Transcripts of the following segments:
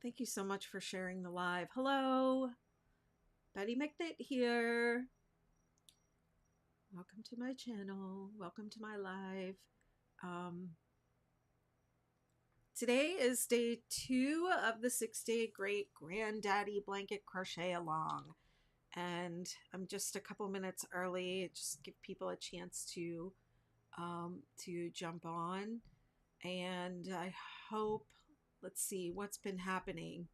Thank you so much for sharing the live. Hello, Betty McKnit here. Welcome to my channel. Welcome to my live. Um, Today is day 2 of the 6-day Great Granddaddy Blanket Crochet Along. And I'm just a couple minutes early, just give people a chance to jump on. And I hope, let's see what's been happening.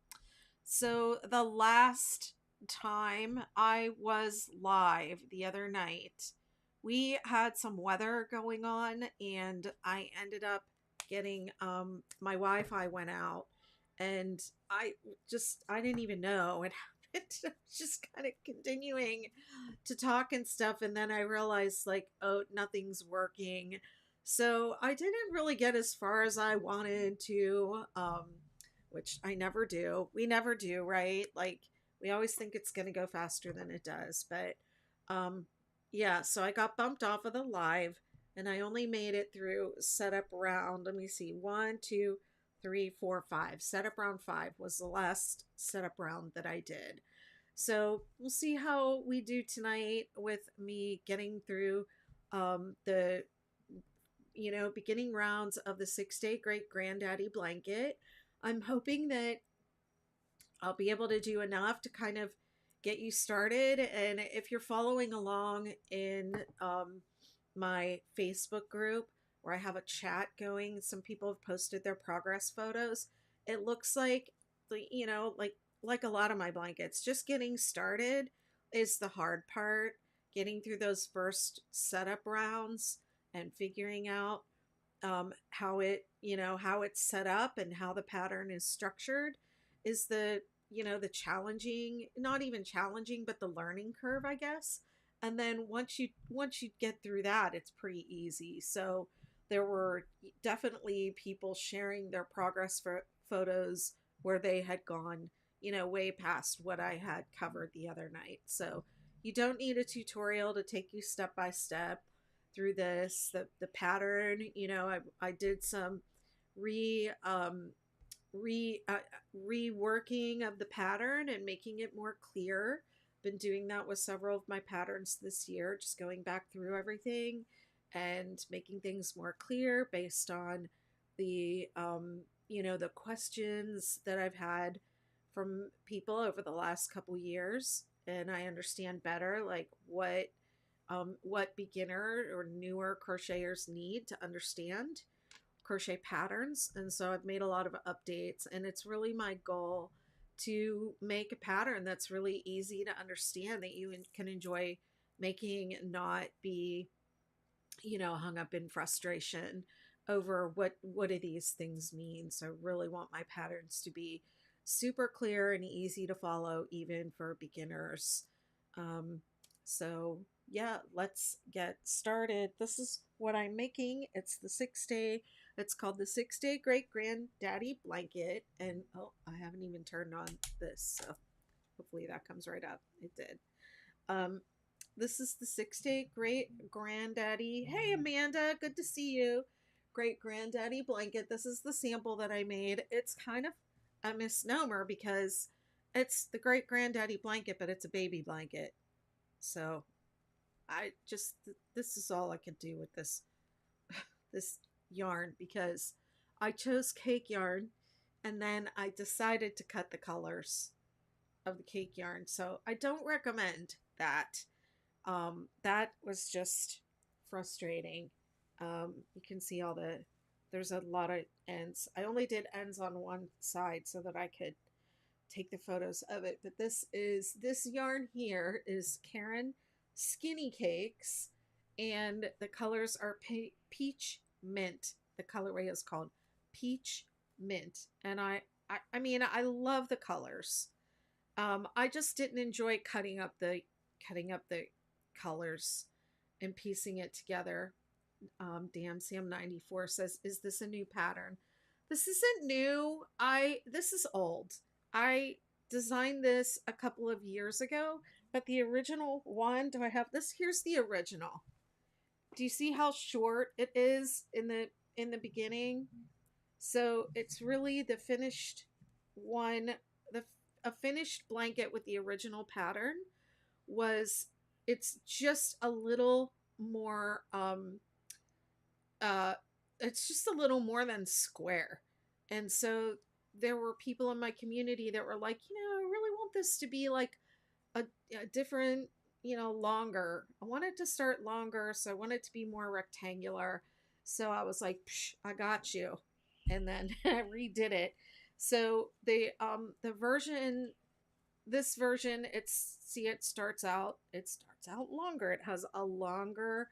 So the last time I was live the other night, we had some weather going on and I ended up getting my Wi-Fi went out and I didn't even know it happened. I was just kind of continuing to talk and stuff, and then I realized, like, oh, nothing's working. So I didn't really get as far as I wanted to. Which I never do. We never do, right? Like, we always think it's going to go faster than it does. But um, yeah, so I got bumped off of the live and I only made it through setup round. Let me see, 1, 2, 3, 4, 5. Setup round 5 was the last setup round that I did. So we'll see how we do tonight with me getting through the beginning rounds of the 6-day Great Granddaddy Blanket. I'm hoping that I'll be able to do enough to kind of get you started. And if you're following along in my Facebook group where I have a chat going, some people have posted their progress photos. It looks like, like a lot of my blankets, just getting started is the hard part. Getting through those first setup rounds and figuring out how it's set up and how the pattern is structured is the challenging, not even challenging, but the learning curve, I guess. And then once you get through that, it's pretty easy. So there were definitely people sharing their progress for photos where they had gone, way past what I had covered the other night. So you don't need a tutorial to take you step by step through this. The pattern, I did some re re reworking of the pattern and making it more clear. Been doing that with several of my patterns this year, just going back through everything and making things more clear based on the questions that I've had from people over the last couple years, and I understand better like what beginner or newer crocheters need to understand crochet patterns. And so I've made a lot of updates, and it's really my goal to make a pattern that's really easy to understand, that you can enjoy making and not be hung up in frustration over what do these things mean. So I really want my patterns to be super clear and easy to follow, even for beginners. So yeah, let's get started. This is what I'm making. It's called the 6-day Great Granddaddy Blanket. And oh, I haven't even turned on this, so hopefully that comes right up. It did. This is the 6-day Great Granddaddy. Hey, Amanda, good to see you. Great Granddaddy Blanket. This is the sample that I made. It's kind of a misnomer because it's the Great Granddaddy Blanket, but it's a baby blanket. So this is all I could do with this yarn, because I chose cake yarn and then I decided to cut the colors of the cake yarn. So I don't recommend that. That was just frustrating. You can see there's a lot of ends. I only did ends on one side so that I could take the photos of it. But this yarn here is Caron Skinny Cakes, and the colors are peach mint. The colorway is called peach mint, and I mean, I love the colors. I just didn't enjoy cutting up the colors and piecing it together. Damn Sam 94 says, "Is this a new pattern?" This isn't new. This is old. I designed this a couple of years ago, but the original one, do I have this? Here's the original. Do you see how short it is in the beginning? So it's really the finished one, the a finished blanket with the original pattern was, it's just a little more uh it's just a little more than square. And so there were people in my community that were like, I really want this to be like a, a different, longer. I want it to start longer, so I want it to be more rectangular. So I was like, Psh, I got you. And then I redid it. So the version this version, it starts out longer. It has a longer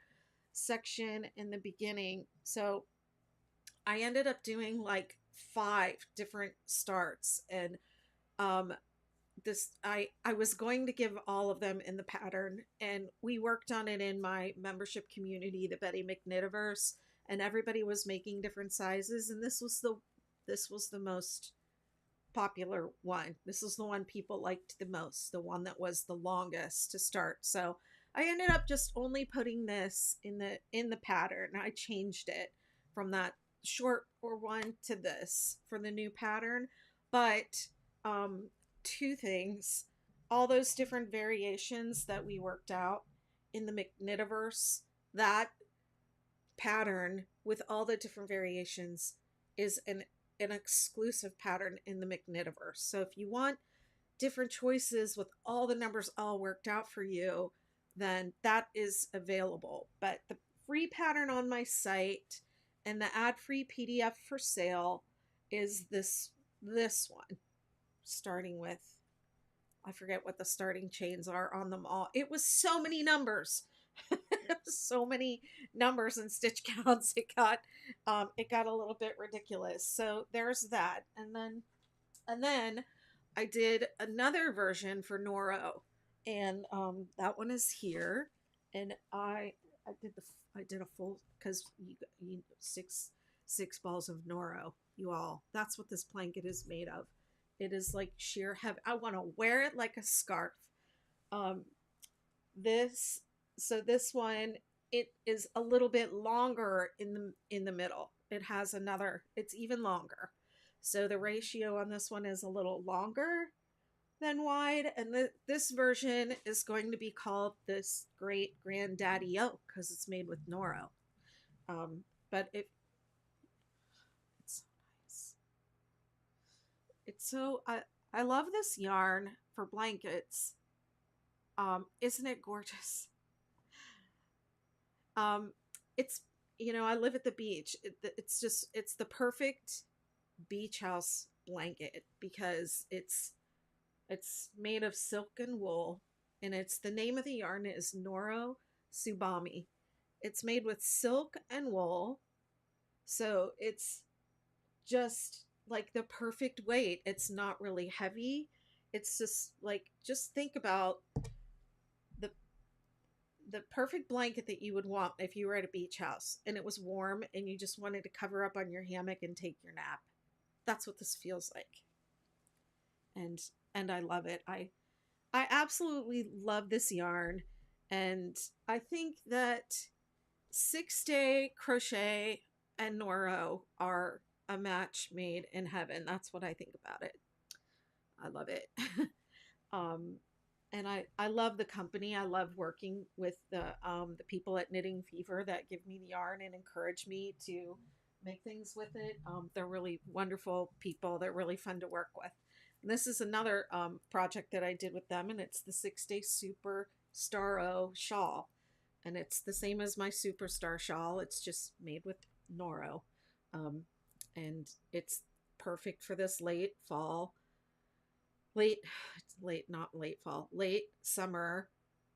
section in the beginning. So I ended up doing like 5 different starts, and um this I was going to give all of them in the pattern, and we worked on it in my membership community, the Betty McKnittiverse, and everybody was making different sizes, and this was the most popular one. This is the one people liked the most, the one that was the longest to start. So I ended up just only putting this in the pattern. I changed it from that short or one to this for the new pattern. But two things, all those different variations that we worked out in the McKnittiverse, that pattern with all the different variations is an exclusive pattern in the McKnittiverse. So if you want different choices with all the numbers all worked out for you, then that is available. But the free pattern on my site and the ad-free PDF for sale is this one, starting with, I forget what the starting chains are on them all. It was so many numbers. So many numbers and stitch counts. It got a little bit ridiculous. So there's that. And then I did another version for Noro, and that one is here. And I did a full, because you 6 balls of Noro. You all, that's what this blanket is made of. It is like sheer heaven. I want to wear it like a scarf. Um, this this one, it is a little bit longer in the middle. It's even longer. So the ratio on this one is a little longer than wide, and this version is going to be called this Great Granddaddy Oak because it's made with Noro. But it's so nice. I love this yarn for blankets. Isn't it gorgeous? Um, it's, I live at the beach. It's the perfect beach house blanket because it's made of silk and wool, and the name of the yarn is Noro Subami. It's made with silk and wool, so it's just like the perfect weight. It's not really heavy. It's just like, just think about the the perfect blanket that you would want if you were at a beach house and it was warm and you just wanted to cover up on your hammock and take your nap. That's what this feels like. And I love it. I absolutely love this yarn, and I think that 6-day crochet and Noro are a match made in heaven. That's what I think about it. I love it. um, and I love the company. I love working with the people at Knitting Fever that give me the yarn and encourage me to make things with it. They're really wonderful people. They're really fun to work with. And this is another project that I did with them, and it's the 6-day Super Starro shawl. And it's the same as my Superstar shawl. It's just made with Noro. Um, and it's perfect for this late fall, not late fall, late summer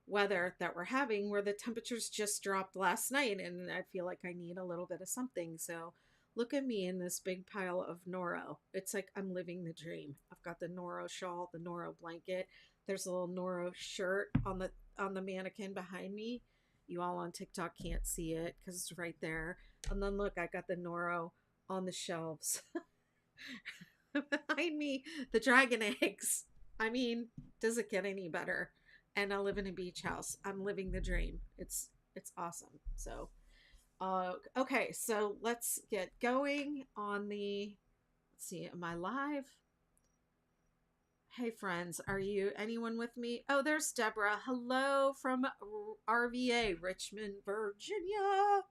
weather that we're having, where the temperatures just dropped last night and I feel like I need a little bit of something. So look at me in this big pile of Noro. It's like I'm living the dream. I've got the Noro shawl, the Noro blanket. There's a little Noro shirt on the mannequin behind me. You all on TikTok can't see it because it's right there. And then look, I got the Noro on the shelves. Behind me, the dragon eggs. I mean, does it get any better? And I live in a beach house. I'm living the dream. It's awesome. So, okay, so let's get going on the. Let's see, am I live? Hey friends, are you anyone with me? Oh, there's Deborah. Hello from RVA, Richmond, Virginia.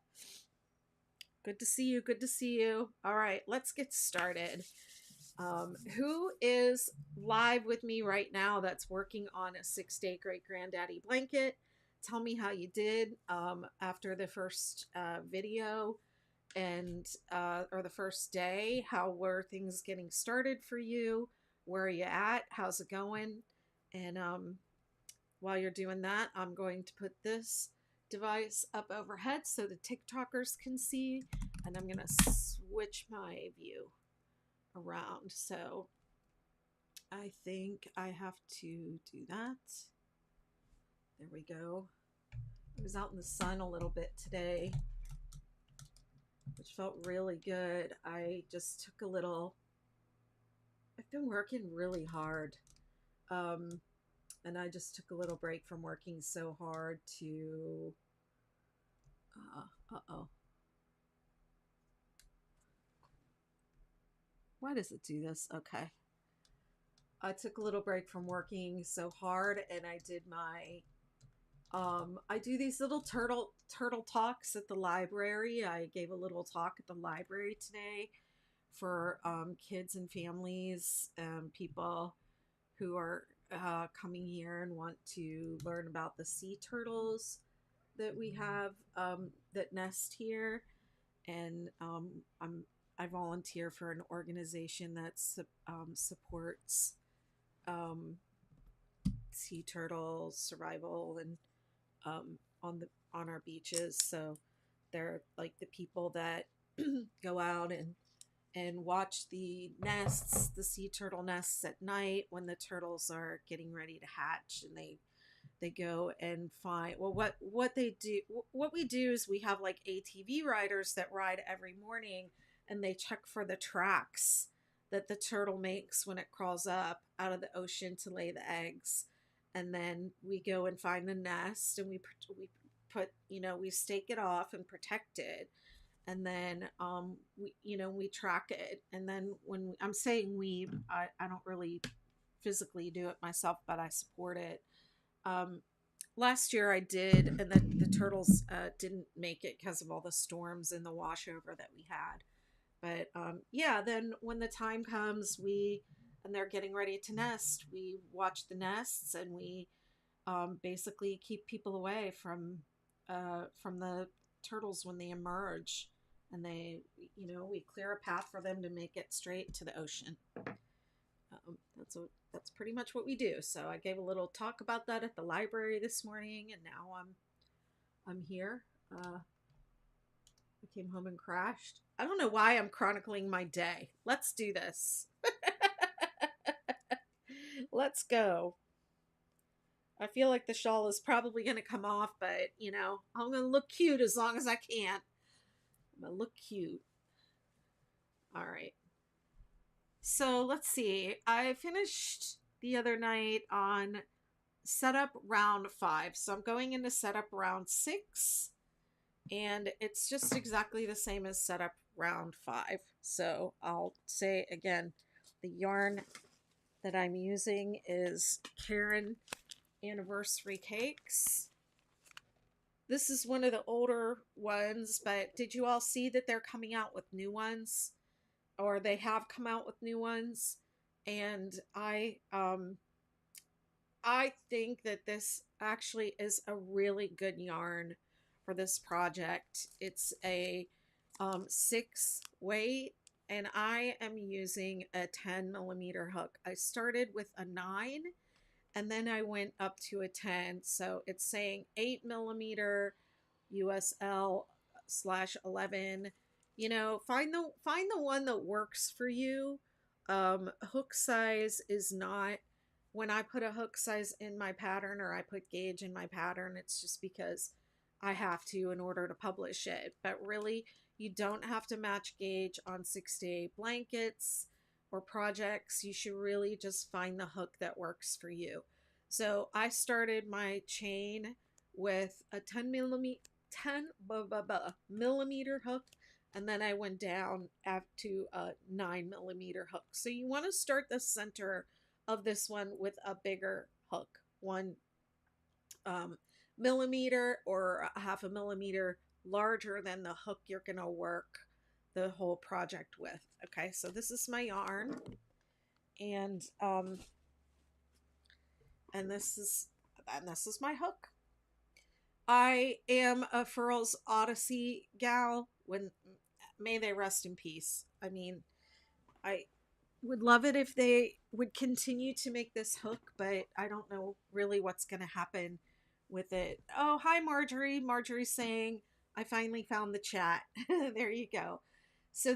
Good to see you. Good to see you. All right, let's get started. Who is live with me right now that's working on a 6-day great granddaddy blanket? Tell me how you did after the first video and or the first day. How were things getting started for you? Where are you at? How's it going? And while you're doing that, I'm going to put this device up overhead so the TikTokers can see, and I'm going to switch my view around. So I think I have to do that. There we go. I was out in the sun a little bit today, which felt really good. I just took a little, I've been working really hard. And I just took a little break from working so hard to, uh-oh. Why does it do this? Okay. I took a little break from working so hard, and I did my, I do these little turtle talks at the library. I gave a little talk at the library today for kids and families, people who are coming here and want to learn about the sea turtles that we have that nest here. And I volunteer for an organization that supports sea turtle survival and on our beaches. So they're like the people that go out and watch the nests, the sea turtle nests at night when the turtles are getting ready to hatch, and they go and find, well, what they do, what we do is we have like ATV riders that ride every morning, and they check for the tracks that the turtle makes when it crawls up out of the ocean to lay the eggs. And then we go and find the nest, and we put, we stake it off and protect it. And then we track it. And then when I'm saying I don't really physically do it myself, but I support it. Last year I did, and the turtles didn't make it because of all the storms and the washover that we had. But yeah, then when the time comes, and they're getting ready to nest, we watch the nests, and we basically keep people away from the turtles when they emerge, and we clear a path for them to make it straight to the ocean. That's pretty much what we do. So I gave a little talk about that at the library this morning, and now I'm here. I came home and crashed. I don't know why I'm chronicling my day. Let's do this. Let's go. I feel like the shawl is probably going to come off, but I'm going to look cute as long as I can. I'm going to look cute. All right. So let's see. I finished the other night on setup round 5. So I'm going into setup round 6, and it's just exactly the same as setup round 5. So I'll say again, the yarn that I'm using is Caron Anniversary Cakes. This is one of the older ones, but did you all see that they're coming out with new ones? Or they have come out with new ones? And I think that this actually is a really good yarn for this project. It's a 6 weight, and I am using a 10 millimeter hook. I started with a 9, and then I went up to a 10. So it's saying 8 millimeter USL/11. Find the one that works for you. Hook size is not, when I put a hook size in my pattern, or I put gauge in my pattern, it's just because I have to in order to publish it. But really, you don't have to match gauge on 6-day blankets or projects. You should really just find the hook that works for you. So I started my chain with a 10 millimeter hook, and then I went down to a 9 millimeter hook. So you want to start the center of this one with a bigger hook, 1 millimeter or a half a millimeter larger than the hook you're going to work the whole project with. Okay, so this is my yarn, and this is my hook. I am a Furls Odyssey gal. When may they rest in peace. I mean, I would love it if they would continue to make this hook, but I don't know really what's going to happen with it. Oh, hi Marjorie. Marjorie's saying, I finally found the chat. There you go. So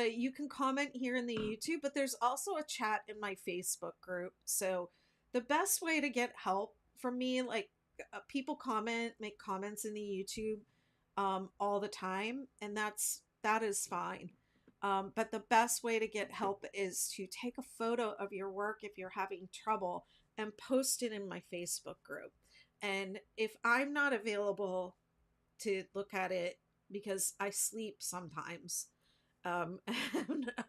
you can comment here in the YouTube, but there's also a chat in my Facebook group. So the best way to get help from me, like people make comments in the YouTube all the time, and that is fine. But the best way to get help is to take a photo of your work if you're having trouble and post it in my Facebook group. And if I'm not available to look at it because I sleep sometimes, I'm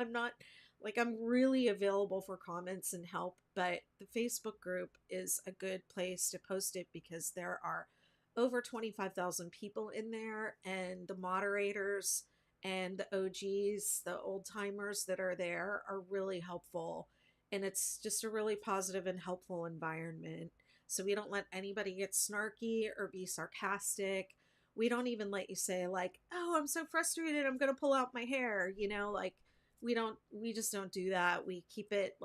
not like I'm really available for comments and help, but the Facebook group is a good place to post it because there are over 25,000 people in there, and the moderators and the OGs, the old timers that are there, are really helpful. And it's just a really positive and helpful environment. So we don't let anybody get snarky or be sarcastic. We don't even let you say like, oh, I'm so frustrated, I'm going to pull out my hair. Like we just don't do that. We keep it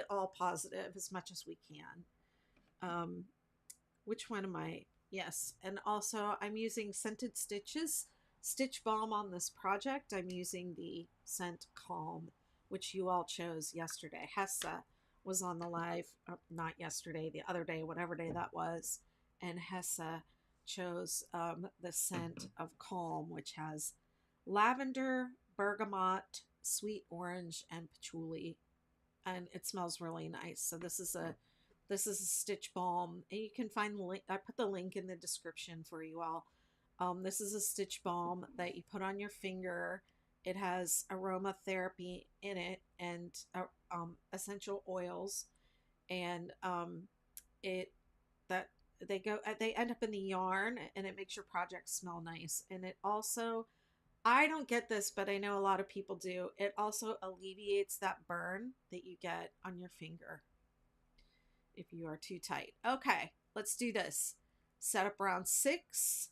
all positive as much as we can. Which one am I? Yes. And also I'm using Scented Stitch Balm on this project. I'm using the scent Calm, which you all chose yesterday. Hessa was on the live, not yesterday, the other day, whatever day that was. And Hessa chose the scent of Calm, which has lavender, bergamot, sweet orange, and patchouli. And it smells really nice. So this is a stitch balm, and you can find the link. I put the link in the description for you all. This is a stitch balm that you put on your finger. It has aromatherapy in it and essential oils, and they end up in the yarn, and it makes your project smell nice. And it also, I don't get this, but I know a lot of people do. It also alleviates that burn that you get on your finger if you are too tight. Okay, let's do this. Set up round 6.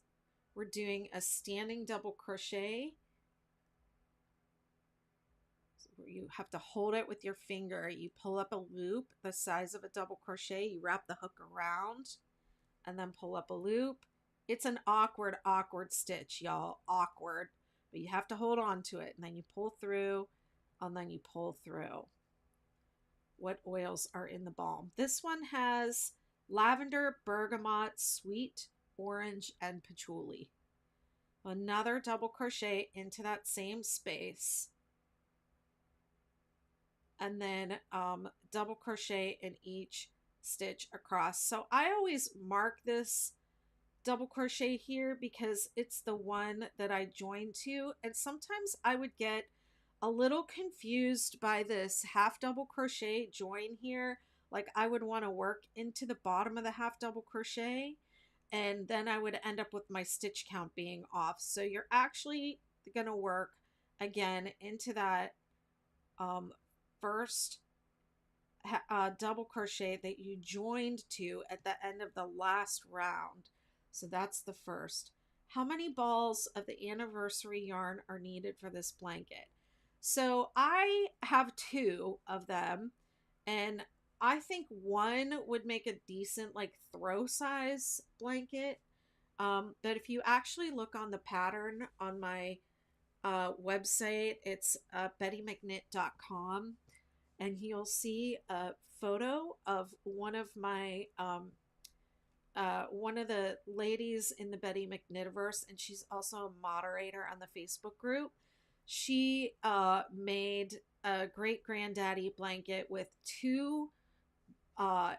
We're doing a standing double crochet. So you have to hold it with your finger. You pull up a loop the size of a double crochet. You wrap the hook around and then pull up a loop. It's an awkward stitch, y'all. Awkward. But you have to hold on to it. And then you pull through, and then you pull through. What oils are in the balm? This one has lavender, bergamot, sweet orange, and patchouli. Another double crochet into that same space, and then double crochet in each stitch across. So I always mark this double crochet here because it's the one that I joined to, and sometimes I would get a little confused by this half double crochet join here. Like I would want to work into the bottom of the half double crochet, and then I would end up with my stitch count being off. So you're actually going to work again into that first double crochet that you joined to at the end of the last round. So that's the first. How many balls of the anniversary yarn are needed for this blanket? So I have 2 of them, and I think one would make a decent like throw size blanket. But if you actually look on the pattern on my website, it's bettymcknit.com, and you'll see a photo of one of my one of the ladies in the Betty McKnitverse, and she's also a moderator on the Facebook group. She made a great granddaddy blanket with 2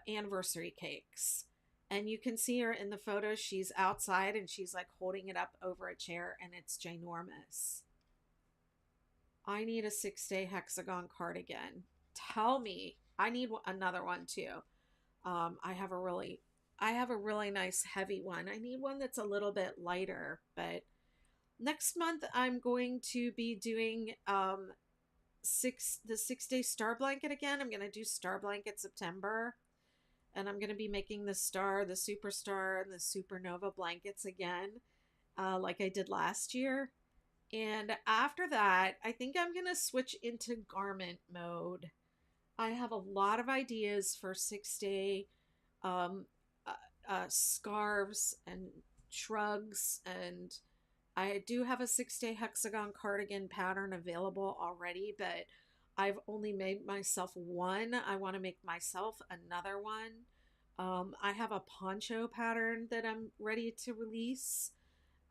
anniversary cakes, and you can see her in the photo. She's outside and she's like holding it up over a chair, and it's ginormous. I need a 6-day hexagon cardigan. Tell me. I need another one too. I have a really nice heavy one. I need one that's a little bit lighter, but next month I'm going to be doing the 6-day star blanket again. I'm going to do star blanket September, and I'm going to be making the star, the superstar, and the supernova blankets again, like I did last year. And after that, I think I'm going to switch into garment mode. I have a lot of ideas for 6-day um, scarves and shrugs, and I do have a 6-day hexagon cardigan pattern available already, but I've only made myself one. I want to make myself another one. I have a poncho pattern that I'm ready to release.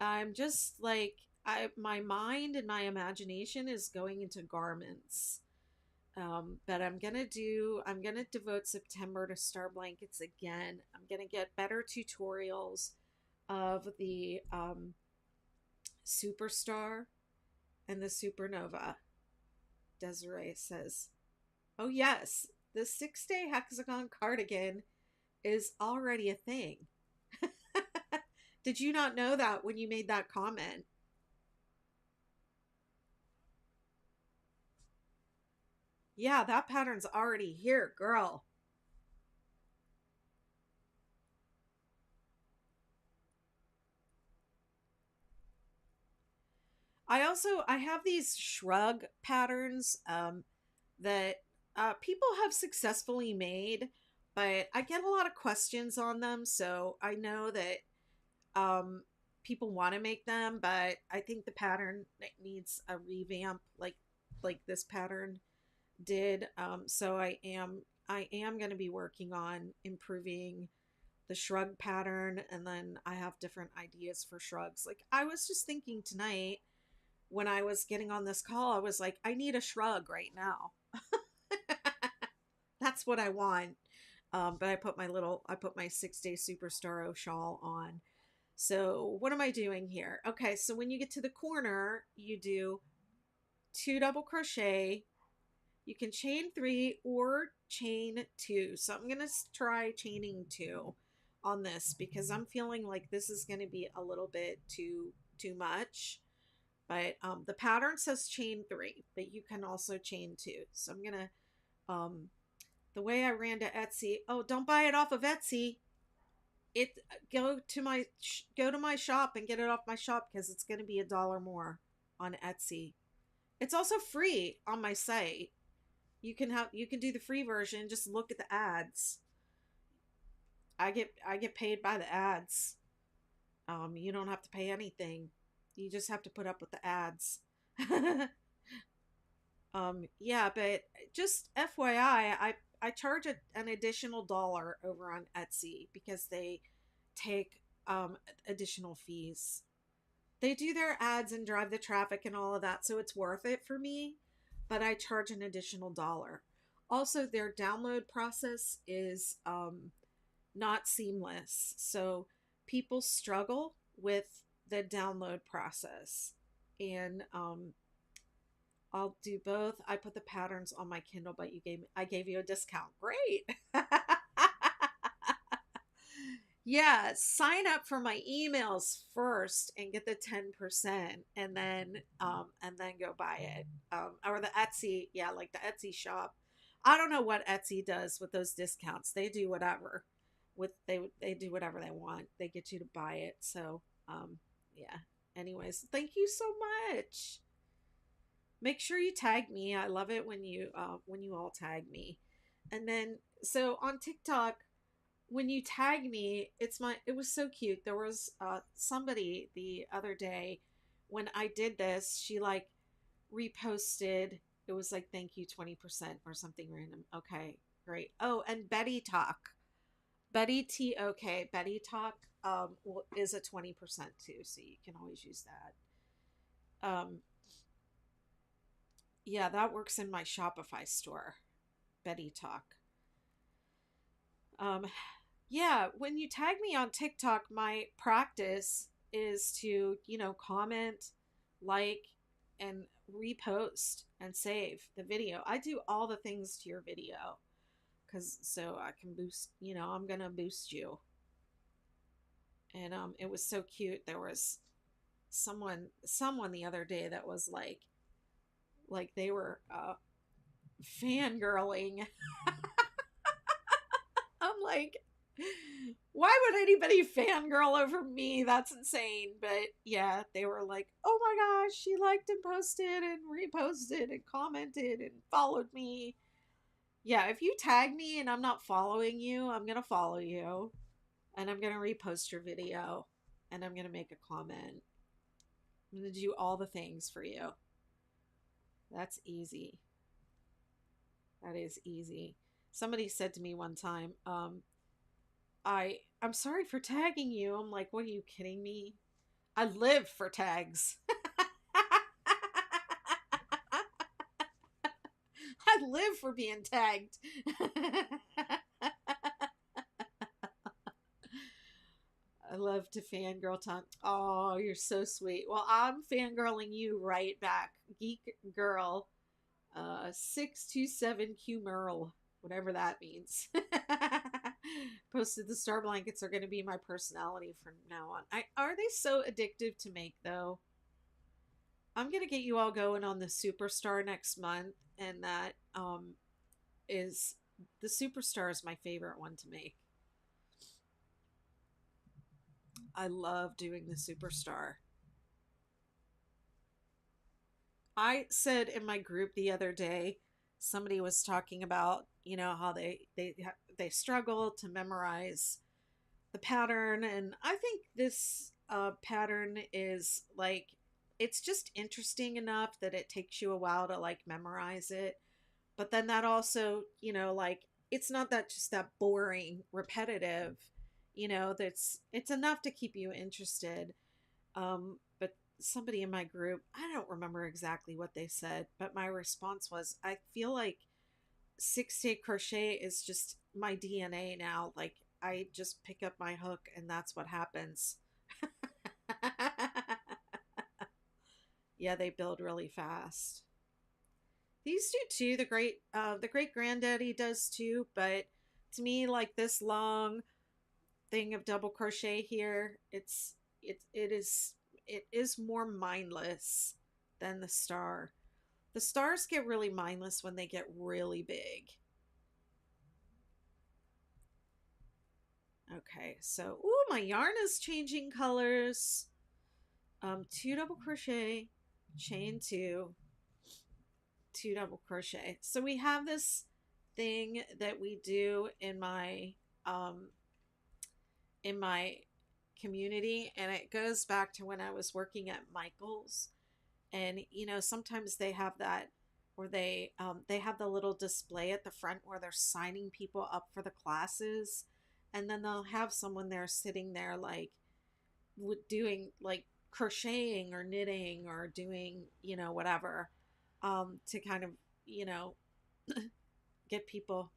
I'm just like, my mind and my imagination is going into garments. But I'm gonna devote September to star blankets again. I'm gonna get better tutorials of the superstar and the supernova. Desiree says, "Oh yes, the 6-day hexagon cardigan is already a thing." Did you not know that when you made that comment? Yeah, that pattern's already here, girl. I have these shrug patterns that people have successfully made, but I get a lot of questions on them, so I know that um, people want to make them, but I think the pattern needs a revamp, like this pattern did. So I am going to be working on improving the shrug pattern, and then I have different ideas for shrugs. Like I was just thinking tonight when I was getting on this call, I was like, I need a shrug right now. That's what I want. But I put my 6-day superstar shawl on. So what am I doing here? Okay, so when you get to the corner, you do 2 double crochet. You can chain 3 or chain 2. So I'm going to try chaining 2 on this because I'm feeling like this is going to be a little bit too much. But the pattern says chain 3, but you can also chain 2. So I'm going to the way I ran to Etsy. Oh, don't buy it off of Etsy. It go to my shop and get it off my shop because it's going to be $1 more on Etsy. It's also free on my site. You can do the free version. Just look at the ads. I get paid by the ads. You don't have to pay anything. You just have to put up with the ads. Yeah, but just FYI, I charge an additional $1 over on Etsy because they take additional fees. They do their ads and drive the traffic and all of that, so it's worth it for me, but I charge an additional $1. Also, their download process is not seamless, so people struggle with the download process. And I'll do both. I put the patterns on my Kindle, but I gave you a discount. Great. Yeah, sign up for my emails first and get the 10%, and then go buy it. Or the Etsy, yeah, like the Etsy shop. I don't know what Etsy does with those discounts. They do whatever. They do whatever they want. They get you to buy it. So, yeah. Anyways, thank you so much. Make sure you tag me. I love it when you all tag me. And then so on TikTok, when you tag me, it was so cute. There was somebody the other day when I did this, she like reposted. It was like thank you 20% or something random. Okay, great. Oh, and Betty Talk. Betty TOK, Betty Talk is a 20% too, so you can always use that. Yeah, that works in my Shopify store. Betty Talk. Um, yeah, when you tag me on TikTok, my practice is to, comment, like, and repost and save the video. I do all the things to your video. because so I can boost, I'm gonna boost you. And it was so cute. There was someone the other day that was like they were fangirling. I'm like, why would anybody fangirl over me? That's insane. But yeah, they were like, oh my gosh, she liked and posted and reposted and commented and followed me. Yeah, if you tag me and I'm not following you, I'm gonna follow you and I'm gonna repost your video and I'm gonna make a comment. I'm gonna do all the things for you. That's easy. That is easy. Somebody said to me one time, I'm sorry for tagging you. I'm like, what, are you kidding me? I live for tags. I live for being tagged. I love to fangirl time. Oh, you're so sweet. Well, I'm fangirling you right back. Geek girl 627Q Merle, whatever that means. Posted the star blankets are going to be my personality from now on. Are they so addictive to make though? I'm going to get you all going on the Superstar next month, and that is the Superstar is my favorite one to make. I love doing the Superstar. I said in my group the other day, somebody was talking about, how they struggle to memorize the pattern, and I think this pattern is like, it's just interesting enough that it takes you a while to like memorize it, but then that also, like, it's not that just that boring repetitive, that's it's enough to keep you interested. But somebody in my group, I don't remember exactly what they said, but my response was, I feel like 6-day crochet is just my DNA now. Like, I just pick up my hook and that's what happens. Yeah, they build really fast. These do too. The great granddaddy does too, but to me, like, this long thing of double crochet here, it is more mindless than the star. The stars get really mindless when they get really big. Okay, so ooh, my yarn is changing colors. 2 double crochet, chain 2, 2 double crochet. So we have this thing that we do um in my community, and it goes back to when I was working at Michael's. And sometimes they have that where they have the little display at the front where they're signing people up for the classes, and then they'll have someone there sitting there like doing like crocheting or knitting or doing whatever, to kind of you know get people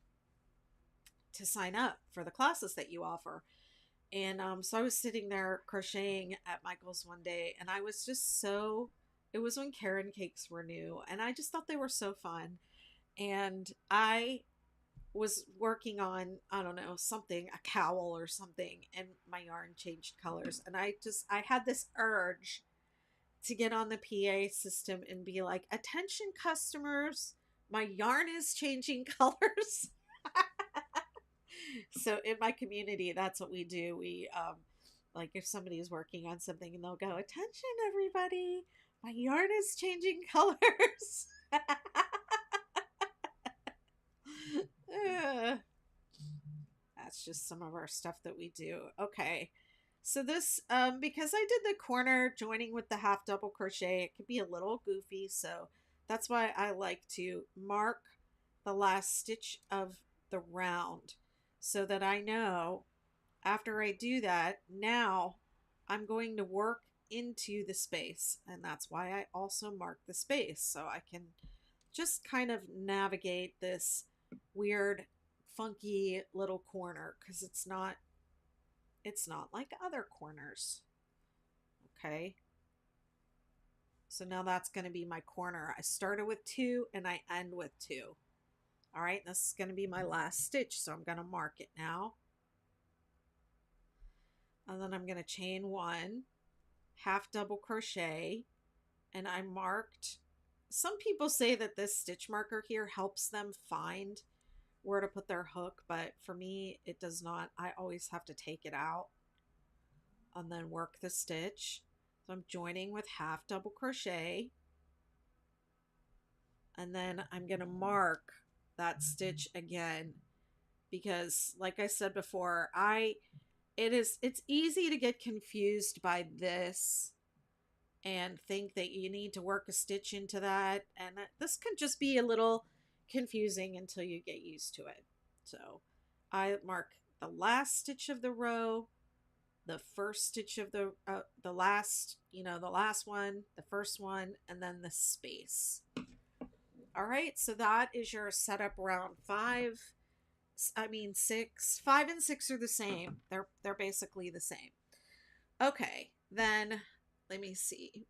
to sign up for the classes that you offer. And so I was sitting there crocheting at Michael's one day, and I was just so, it was when Caron cakes were new, and I just thought they were so fun. And I was working on, I don't know, something, a cowl or something, and my yarn changed colors. And I had this urge to get on the PA system and be like, attention customers, my yarn is changing colors. So in my community, that's what we do. We like, if somebody is working on something and they'll go, attention everybody, my yarn is changing colors. That's just some of our stuff that we do. Okay, so this because I did the corner joining with the half double crochet, it could be a little goofy, so that's why I like to mark the last stitch of the round, so that I know after I do that, now I'm going to work into the space. And that's why I also mark the space, so I can just kind of navigate this weird, funky little corner, because it's not like other corners. Okay. So now that's going to be my corner. I started with 2 and I end with 2. All right, this is going to be my last stitch, so I'm going to mark it now. And then I'm going to chain 1, half double crochet, and I marked. Some people say that this stitch marker here helps them find where to put their hook, but for me it does not. I always have to take it out and then work the stitch. So I'm joining with half double crochet, and then I'm going to mark that stitch again, because like I said before, it's easy to get confused by this and think that you need to work a stitch into that, and this can just be a little confusing until you get used to it. So I mark the last stitch of the row, the first stitch of the last, the last one, the first one, and then the space. All right, so that is your setup round 5. I mean 6. 5 and 6 are the same. They're basically the same. Okay, then let me see.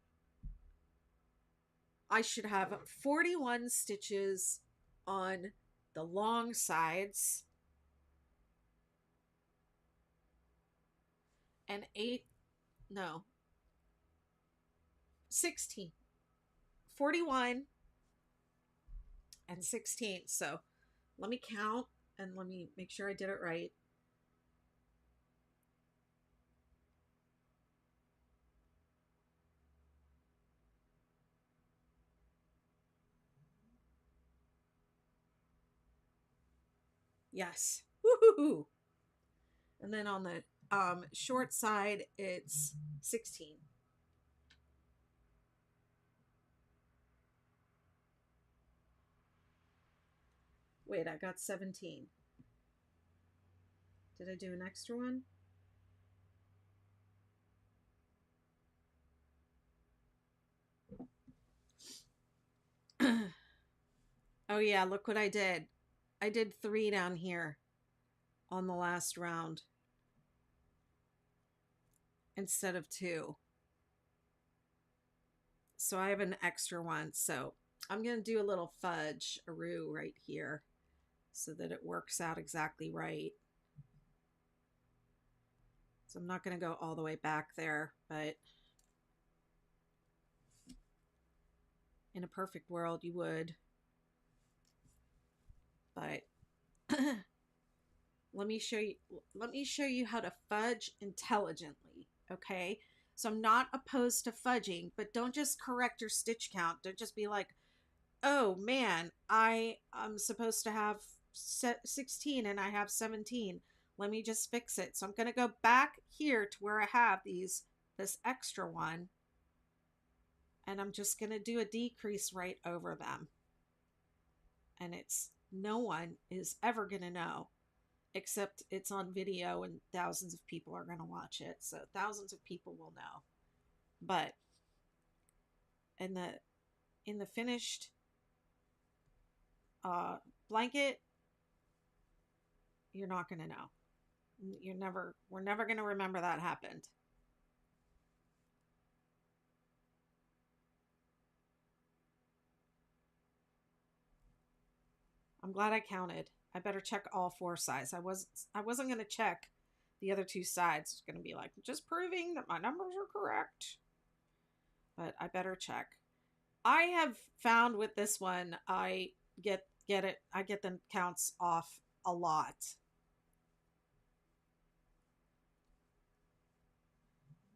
I should have 41 stitches on the long sides and 16. 41 and 16. So let me count and let me make sure I did it right. Yes. Woohoo! And then on the short side, it's 16. Wait, I got 17. Did I do an extra one? Oh yeah, look what I did. I did 3 down here on the last round instead of 2. So I have an extra one. So I'm going to do a little fudge, a roux right here so that it works out exactly right. So I'm not going to go all the way back there, but in a perfect world you would. But let me show you how to fudge intelligently, okay? So I'm not opposed to fudging, but don't just correct your stitch count. Don't just be like, oh man, I'm supposed to have 16 and I have 17. Let me just fix it. So I'm going to go back here to where I have this extra one, and I'm just going to do a decrease right over them. And no one is ever going to know, except it's on video and thousands of people are going to watch it. So thousands of people will know. But in the finished blanket, you're not going to know. We're never going to remember that happened. I'm glad I counted. I better check all 4 sides. I wasn't going to check the other 2 sides. It's going to be like, just proving that my numbers are correct. But I better check. I have found with this one, I get the counts off a lot.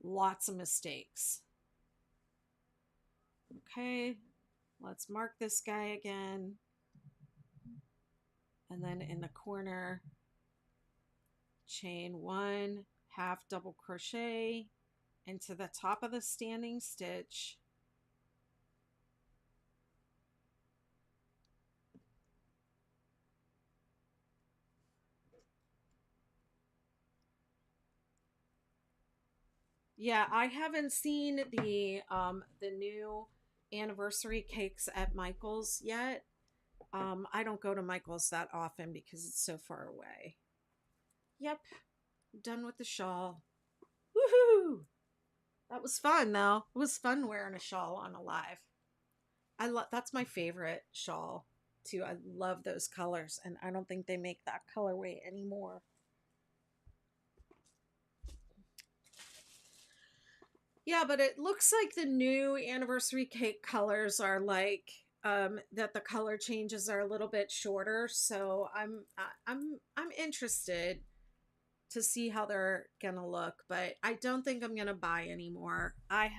Lots of mistakes. Okay, let's mark this guy again. And then in the corner, chain 1, half double crochet into the top of the standing stitch. Yeah, I haven't seen the new anniversary cakes at Michael's yet. I don't go to Michael's that often because it's so far away. Yep, done with the shawl. Woohoo! That was fun though. It was fun wearing a shawl on a live. That's my favorite shawl too. I love those colors, and I don't think they make that colorway anymore. Yeah, but it looks like the new anniversary cake colors are like that the color changes are a little bit shorter, so I'm interested to see how they're gonna look, but I don't think I'm gonna buy anymore. Um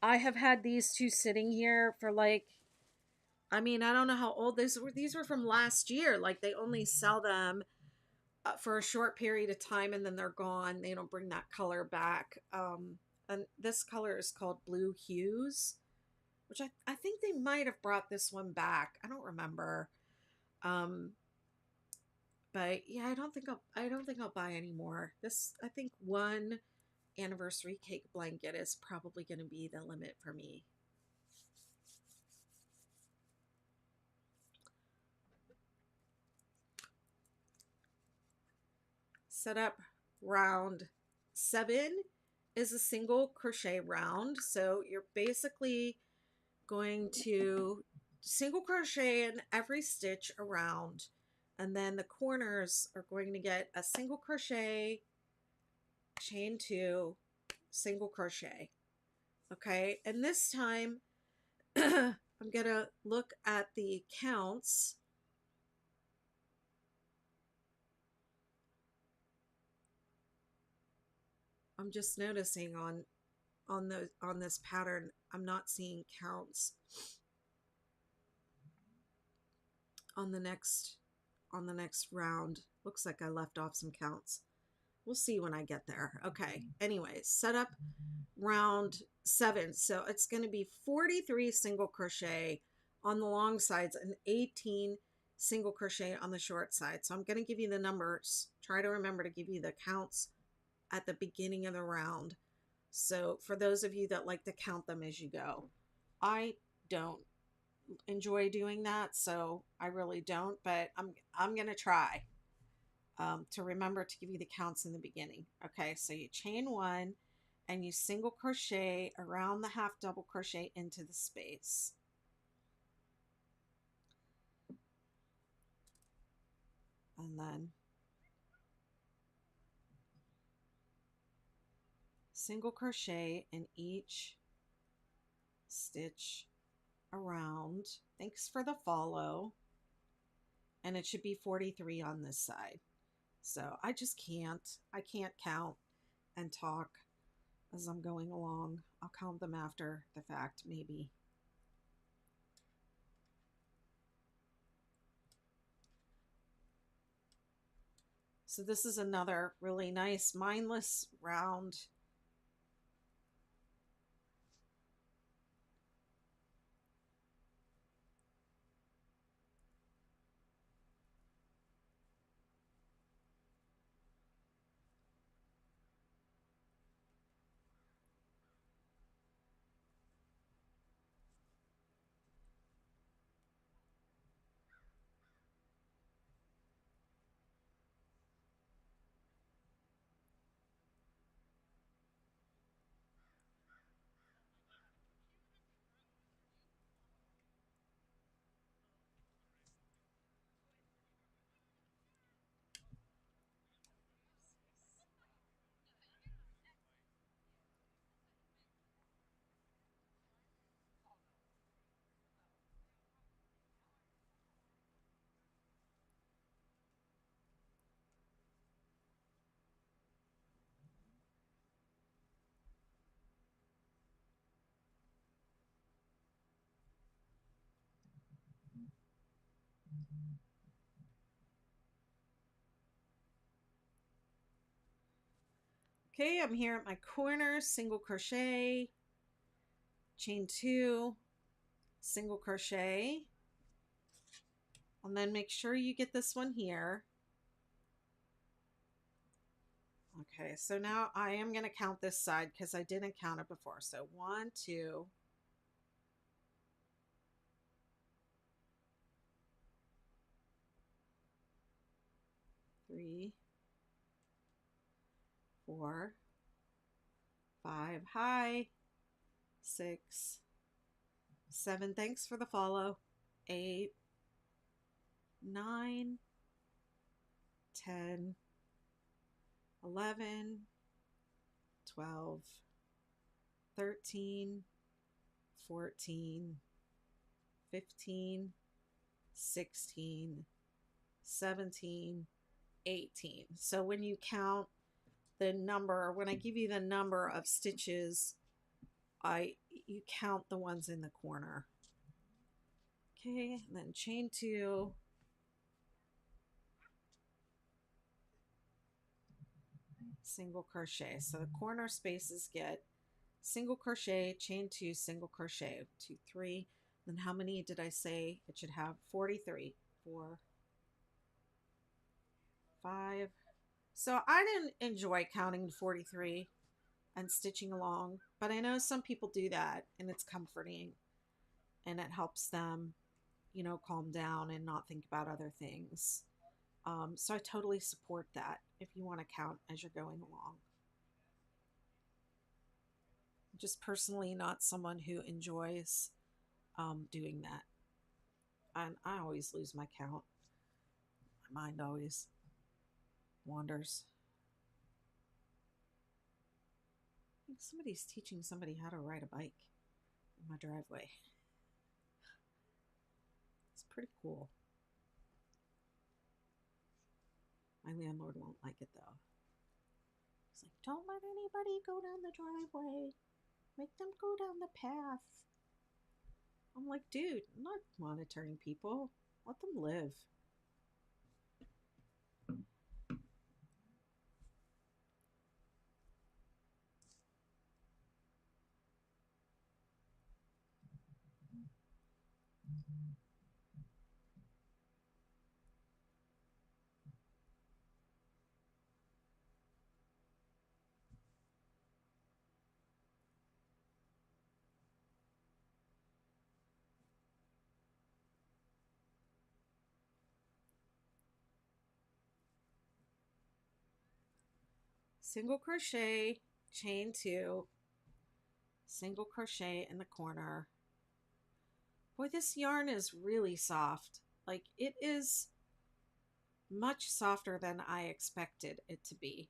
I have had these two sitting here for like, I mean, I don't know how old these were. These were from last year. Like they only sell them for a short period of time and then they're gone. They don't bring that color back. And this color is called Blue Hues, which I think they might have brought this one back. I don't remember. Um, but yeah, I don't think I'll buy any more. This, I think one anniversary cake blanket is probably going to be the limit for me. Set up round 7 is a single crochet round. So you're basically going to single crochet in every stitch around, and then the corners are going to get a single crochet, chain 2, single crochet. Okay, and this time I'm gonna look at the counts. I'm just noticing on this pattern I'm not seeing counts on the next round. Looks like I left off some counts. We'll see when I get there. Okay, anyways, set up round 7. So it's going to be 43 single crochet on the long sides and 18 single crochet on the short side. So I'm going to give you the numbers. Try to remember to give you the counts at the beginning of the round. So for those of you that like to count them as you go, I don't enjoy doing that, so I really don't, but I'm going to try to remember to give you the counts in the beginning. Okay, so you chain 1 and you single crochet around the half double crochet into the space. And then single crochet in each stitch around. Thanks for the follow. And it should be 43 on this side. So I can't count and talk as I'm going along. I'll count them after the fact, maybe. So this is another really nice mindless round. Okay, I'm here at my corner, single crochet, chain 2, single crochet, and then make sure you get this one here. Okay, so now I am going to count this side because I didn't count it before. So 1, 2, 3, 4, 5, high, 6, 7, thanks for the follow. 8, 9, 10, 11, 12, 13, 14, 15, 16, 17, 18. So when you count the number, when I give you the number of stitches, you count the ones in the corner. Okay, and then chain 2, single crochet. So the corner spaces get single crochet, chain 2, single crochet, 2, 3. Then how many did I say it should have? 43. 4, 5. So I didn't enjoy counting 43 and stitching along, but I know some people do that and it's comforting and it helps them, you know, calm down and not think about other things. So I totally support that if you want to count as you're going along. Just personally not someone who enjoys doing that. And I always lose my count. My mind always wanders. I think somebody's teaching somebody how to ride a bike in my driveway. It's pretty cool. My landlord won't like it though. He's like, don't let anybody go down the driveway. Make them go down the path. I'm like, dude, I'm not monitoring people. Let them live. Single crochet, chain 2, single crochet in the corner. Boy, this yarn is really soft. Like, it is much softer than I expected it to be.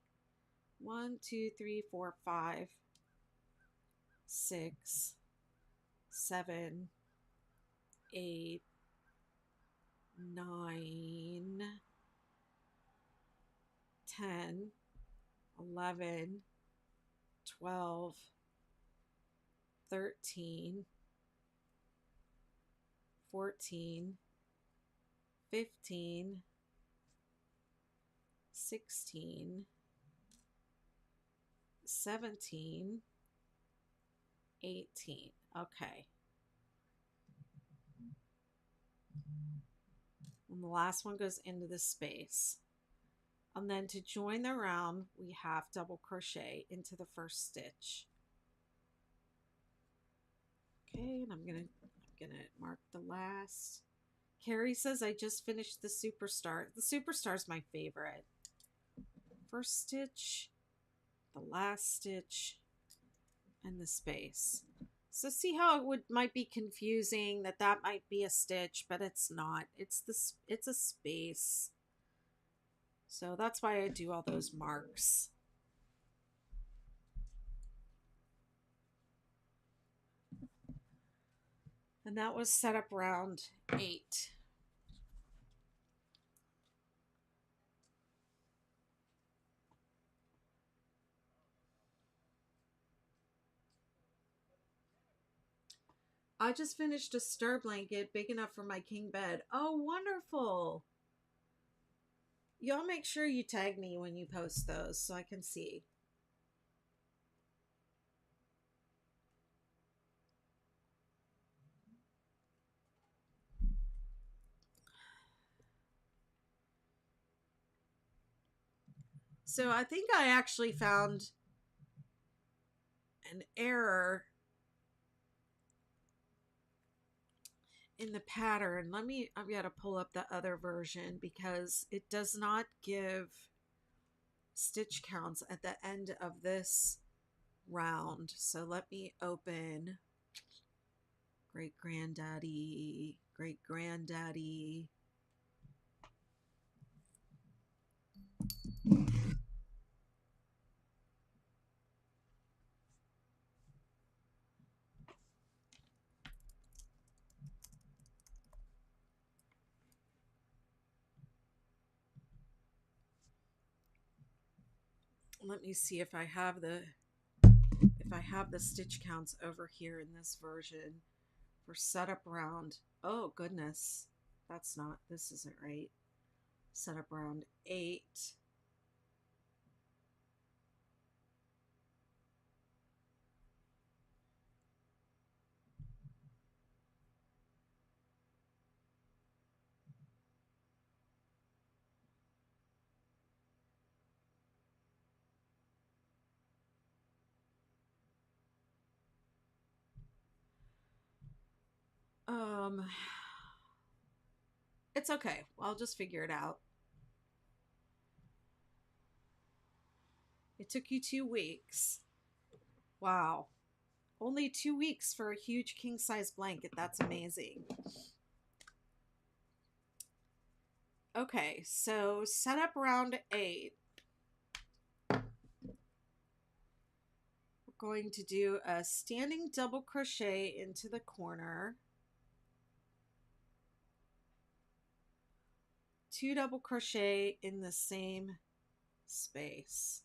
1, 2, 3, 4, 5, 6, 7, 8, 9, 10, 11, 12, 13, 14, 15, 16, 17, 18. Okay. And the last one goes into the space. And then to join the round, we have double crochet into the first stitch. Okay, and I'm gonna mark the last. Carrie says I just finished the Superstar. The Superstar is my favorite. First stitch, the last stitch, and the space. So see how it might be confusing that might be a stitch, but it's not. It's a space. So that's why I do all those marks. And that was set up round 8. I just finished a stir blanket big enough for my king bed. Oh, wonderful. Y'all make sure you tag me when you post those so I can see. So I think I actually found an error in the pattern. I've got to pull up the other version because it does not give stitch counts at the end of this round. So let me open great granddaddy, great granddaddy. Let me see if I have the stitch counts over here in this version for setup round. Oh goodness, this isn't right. Setup round 8. It's okay. I'll just figure it out. It took you 2 weeks. Wow. Only 2 weeks for a huge king size blanket. That's amazing. Okay, so set up round 8. We're going to do a standing double crochet into the corner. 2 double crochet in the same space.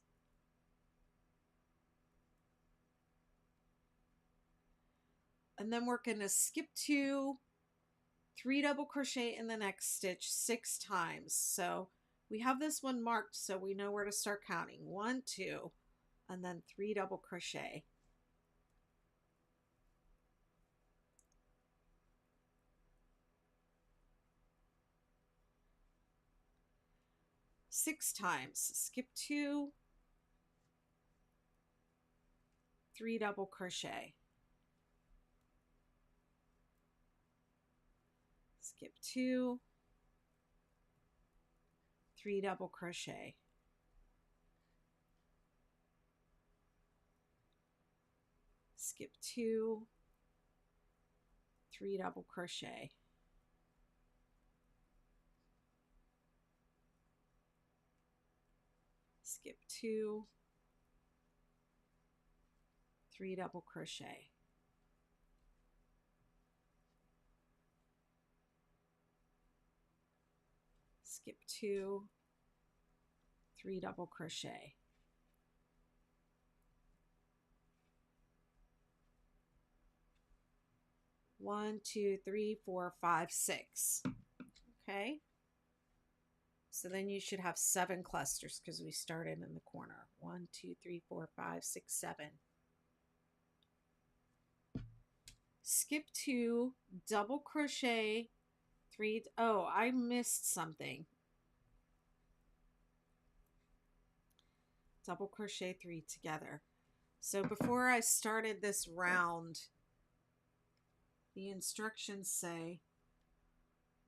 And then we're going to skip 2, 3 double crochet in the next stitch 6 times. So we have this one marked so we know where to start counting. 1, 2, and then 3 double crochet. Six times. Skip 2, 3 double crochet. Skip 2, 3 double crochet. Skip 2, 3 double crochet. Skip 2, 3 double crochet. Skip 2, 3 double crochet. One, 2, 3, 4, 5, 6. Okay. So then you should have 7 clusters because we started in the corner. 1, 2, 3, 4, 5, 6, 7. Skip 2, double crochet 3. Oh, I missed something. Double crochet 3 together. So before I started this round, the instructions say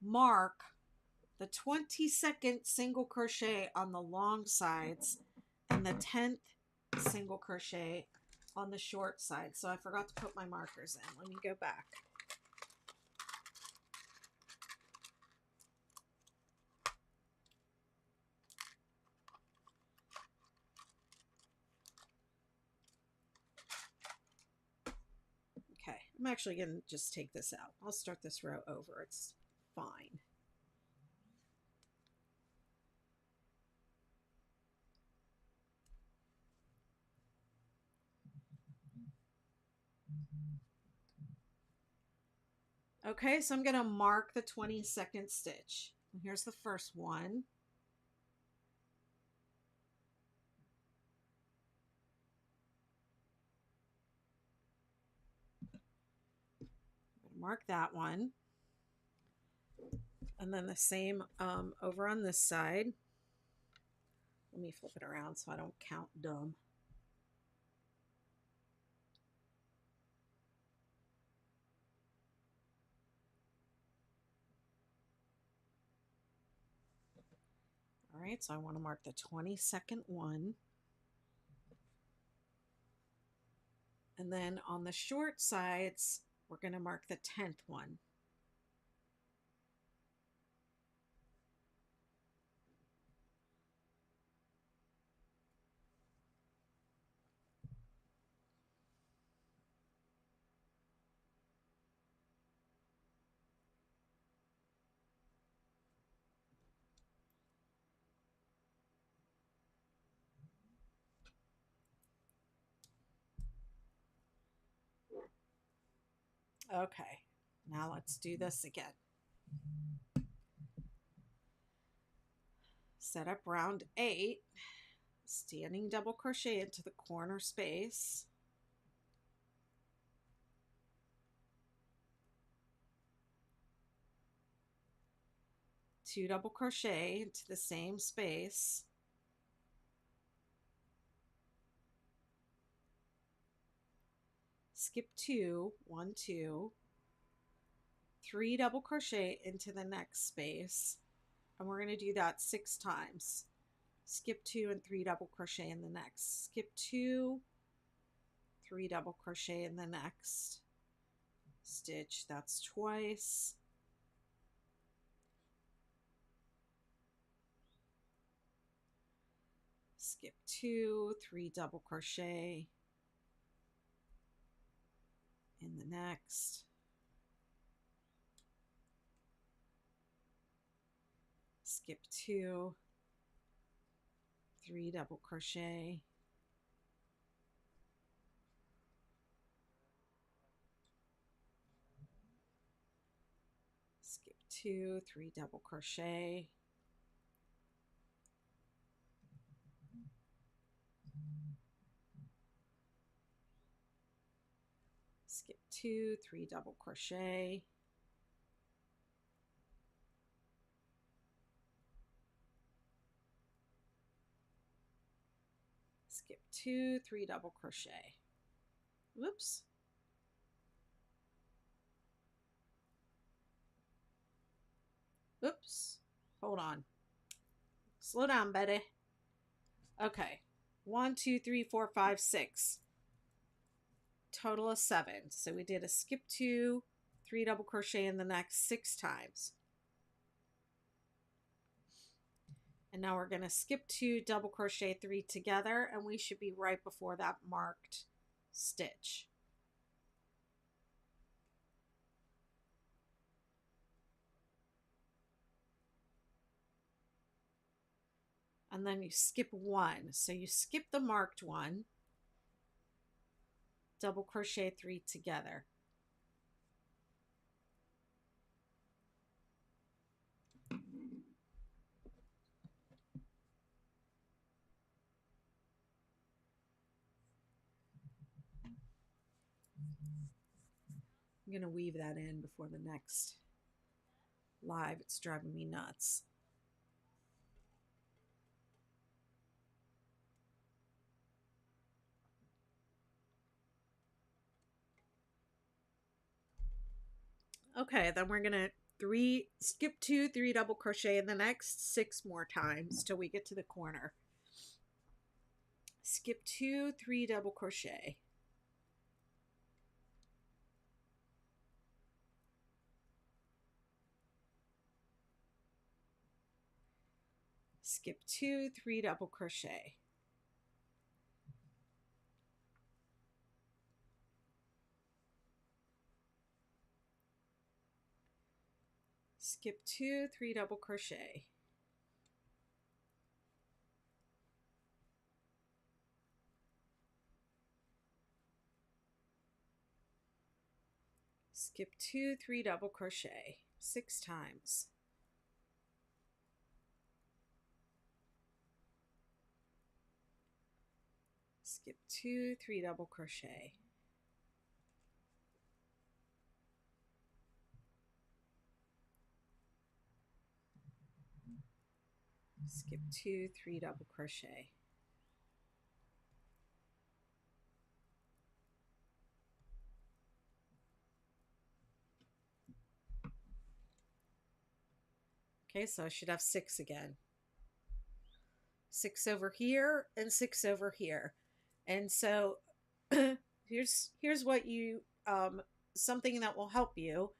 mark the 22nd single crochet on the long sides and the 10th single crochet on the short side. So I forgot to put my markers in. Let me go back. Okay, I'm actually going to just take this out. I'll start this row over. It's fine. Okay, so I'm going to mark the 22nd stitch. Here's the first one. Mark that one. And then the same over on this side. Let me flip it around so I don't count dumb. All right, so I want to mark the 22nd one. And then on the short sides, we're going to mark the 10th one. Okay, now let's do this again. Set up round 8, standing double crochet into the corner space. Two double crochet into the same space. Skip 2, 1, 2, 3 double crochet into the next space, and we're going to do that 6 times. Skip 2 and 3 double crochet in the next. Skip 2, 3 double crochet in the next stitch. That's twice. Skip 2, 3 double crochet in the next. Skip 2, 3 double crochet. Skip 2, 3 double crochet. Skip 2, 3 double crochet. Skip 2, 3 double crochet. Whoops. Oops. Hold on. Slow down, Betty. Okay. 1, 2, 3, 4, 5, 6. Total of 7. So we did a skip 2, 3 double crochet in the next 6 times. And now we're going to skip 2, double crochet 3 together, and we should be right before that marked stitch. And then you skip 1. So you skip the marked one, double crochet 3 together. I'm going to weave that in before the next live. It's driving me nuts. Okay, then we're going to skip 2, 3 double crochet in the next 6 more times till we get to the corner. Skip 2, 3 double crochet. Skip 2, 3 double crochet. Skip 2, 3 double crochet. Skip 2, 3 double crochet 6 times. Skip 2, 3 double crochet. Skip 2, 3 double crochet. Okay, so I should have 6 again. 6 over here and 6 over here. And so here's what you something that will help you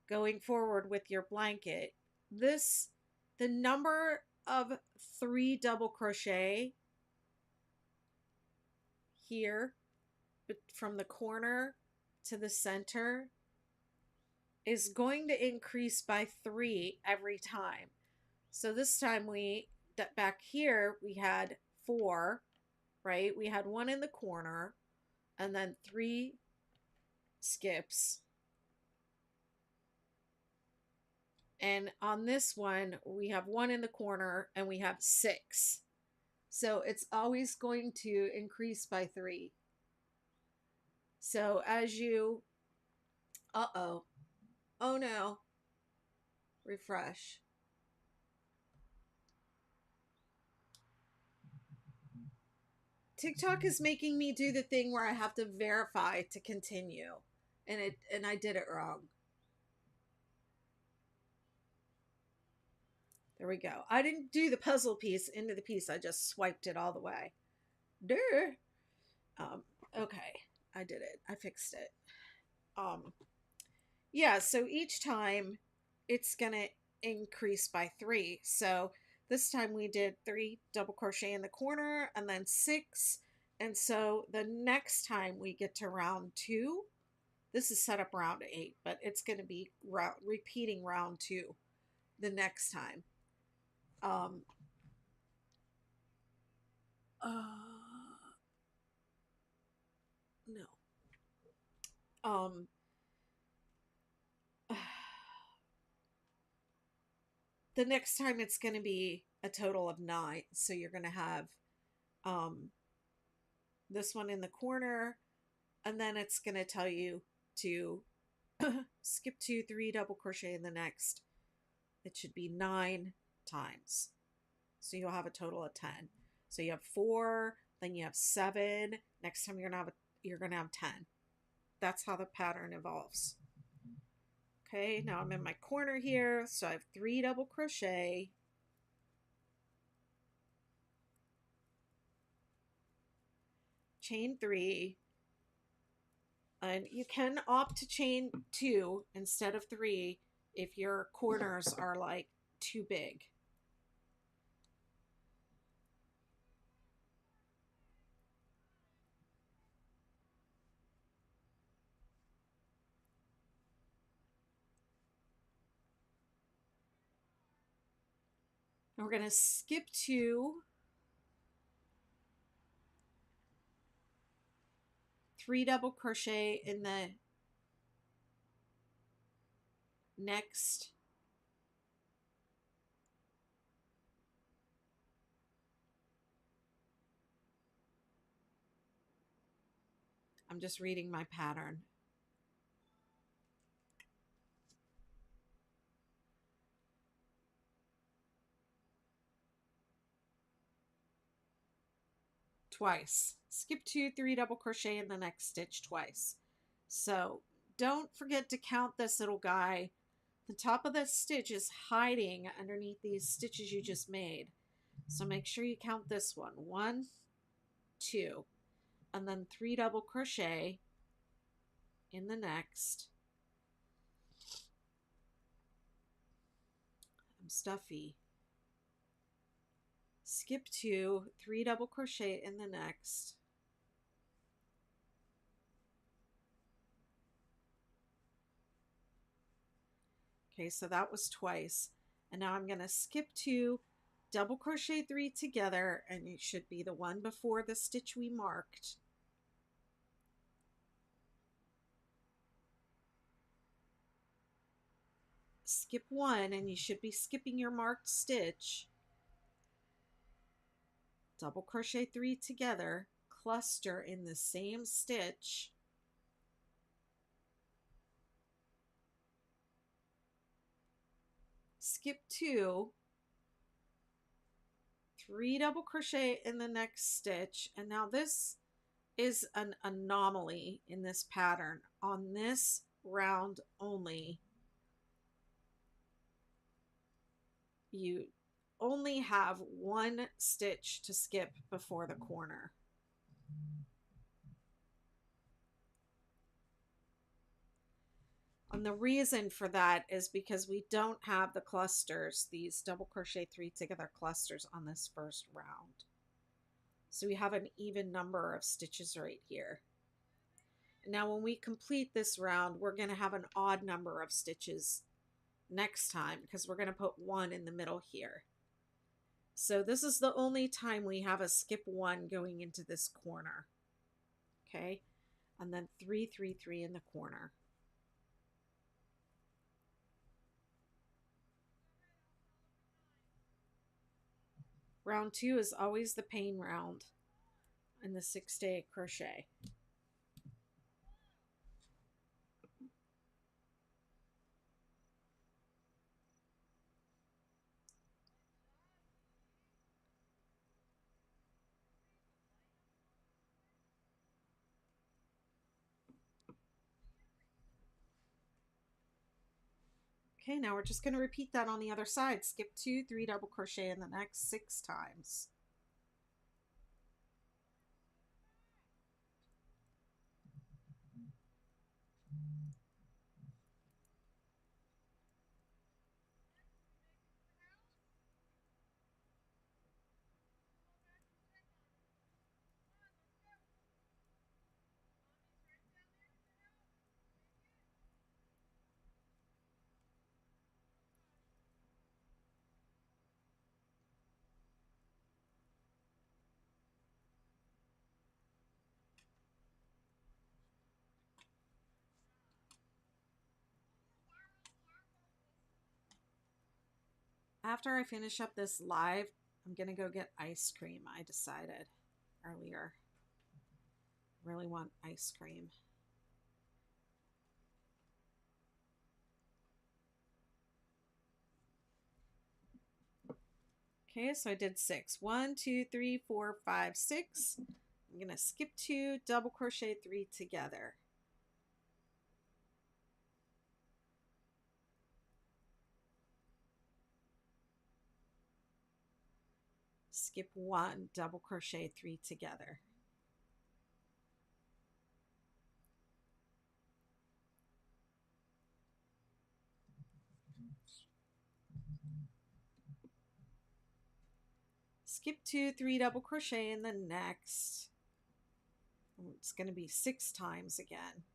going forward with your blanket. The number of 3 double crochet here, from the corner to the center, is going to increase by 3 every time. So this time back here, we had 4, right? We had 1 in the corner and then 3 skips. And on this one, we have 1 in the corner and we have 6. So it's always going to increase by 3. So as you, oh no, refresh. TikTok is making me do the thing where I have to verify to continue. And I did it wrong. There we go. I didn't do the puzzle piece into the piece. I just swiped it all the way. Duh. Okay. I did it. I fixed it. Yeah, so each time it's going to increase by 3. So this time we did 3 double crochet in the corner and then 6. And so the next time we get to round 2, this is set up round 8, but it's going to be repeating round 2 the next time. No. The next time it's going to be a total of 9. So you're going to have this one in the corner, and then it's going to tell you to skip 2, 3 double crochet in the next. It should be 9 times. So you'll have a total of 10. So you have 4, then you have 7. Next time you're going to have 10. That's how the pattern evolves. Okay, now I'm in my corner here, so I have 3 double crochet. Chain 3. And you can opt to chain 2 instead of 3 if your corners are like too big. And we're going to skip 2, 3 double crochet in the next I'm just reading my pattern. Twice. Skip 2, 3 double crochet in the next stitch twice. So don't forget to count this little guy. The top of the stitch is hiding underneath these stitches you just made. So make sure you count this one. 1, 2, and then 3 double crochet in the next. I'm stuffy. Skip 2, 3 double crochet in the next. Okay, so that was twice. And now I'm going to skip 2, double crochet 3 together, and it should be the one before the stitch we marked. Skip 1, and you should be skipping your marked stitch. Double crochet 3 together, cluster in the same stitch. Skip 2, 3 double crochet in the next stitch. And now this is an anomaly in this pattern. On this round only, you only have 1 stitch to skip before the corner. And the reason for that is because we don't have the clusters, these double crochet 3 together clusters on this first round. So we have an even number of stitches right here. Now when we complete this round, we're going to have an odd number of stitches next time because we're going to put 1 in the middle here. So this is the only time we have a skip 1 going into this corner. Okay, and then 3, 3, 3 in the corner. Round 2 is always the pain round in the 6-day crochet. Okay, now we're just going to repeat that on the other side. Skip 2, 3 double crochet in the next 6 times. After I finish up this live, I'm going to go get ice cream. I decided earlier. Really want ice cream. Okay, so I did 6. 1, 2, 3, 4, 5, 6. I'm going to skip 2, double crochet 3 together. Skip 1, double crochet 3 together. Skip 2, 3 double crochet in the next. It's going to be 6 times again.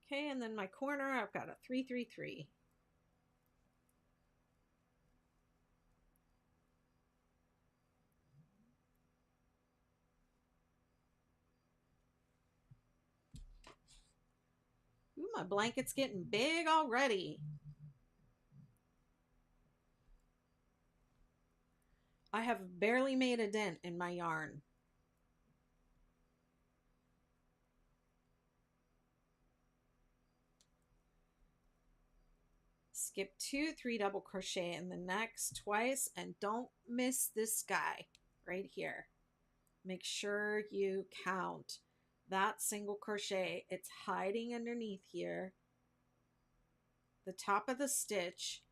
Okay, and then my corner, I've got a 3, 3, 3. Ooh, my blanket's getting big already. I have barely made a dent in my yarn. Skip 2, 3 double crochet in the next twice, and don't miss this guy right here. Make sure you count that single crochet. It's hiding underneath here. The top of the stitch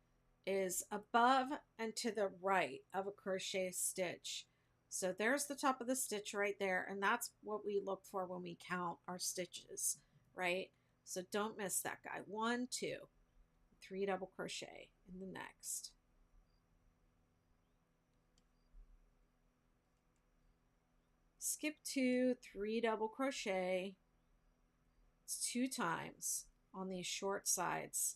is above and to the right of a crochet stitch. So there's the top of the stitch right there, and that's what we look for when we count our stitches, right? So don't miss that guy. 1, 2, 3 double crochet in the next. Skip 2, 3 double crochet. It's 2 times on these short sides.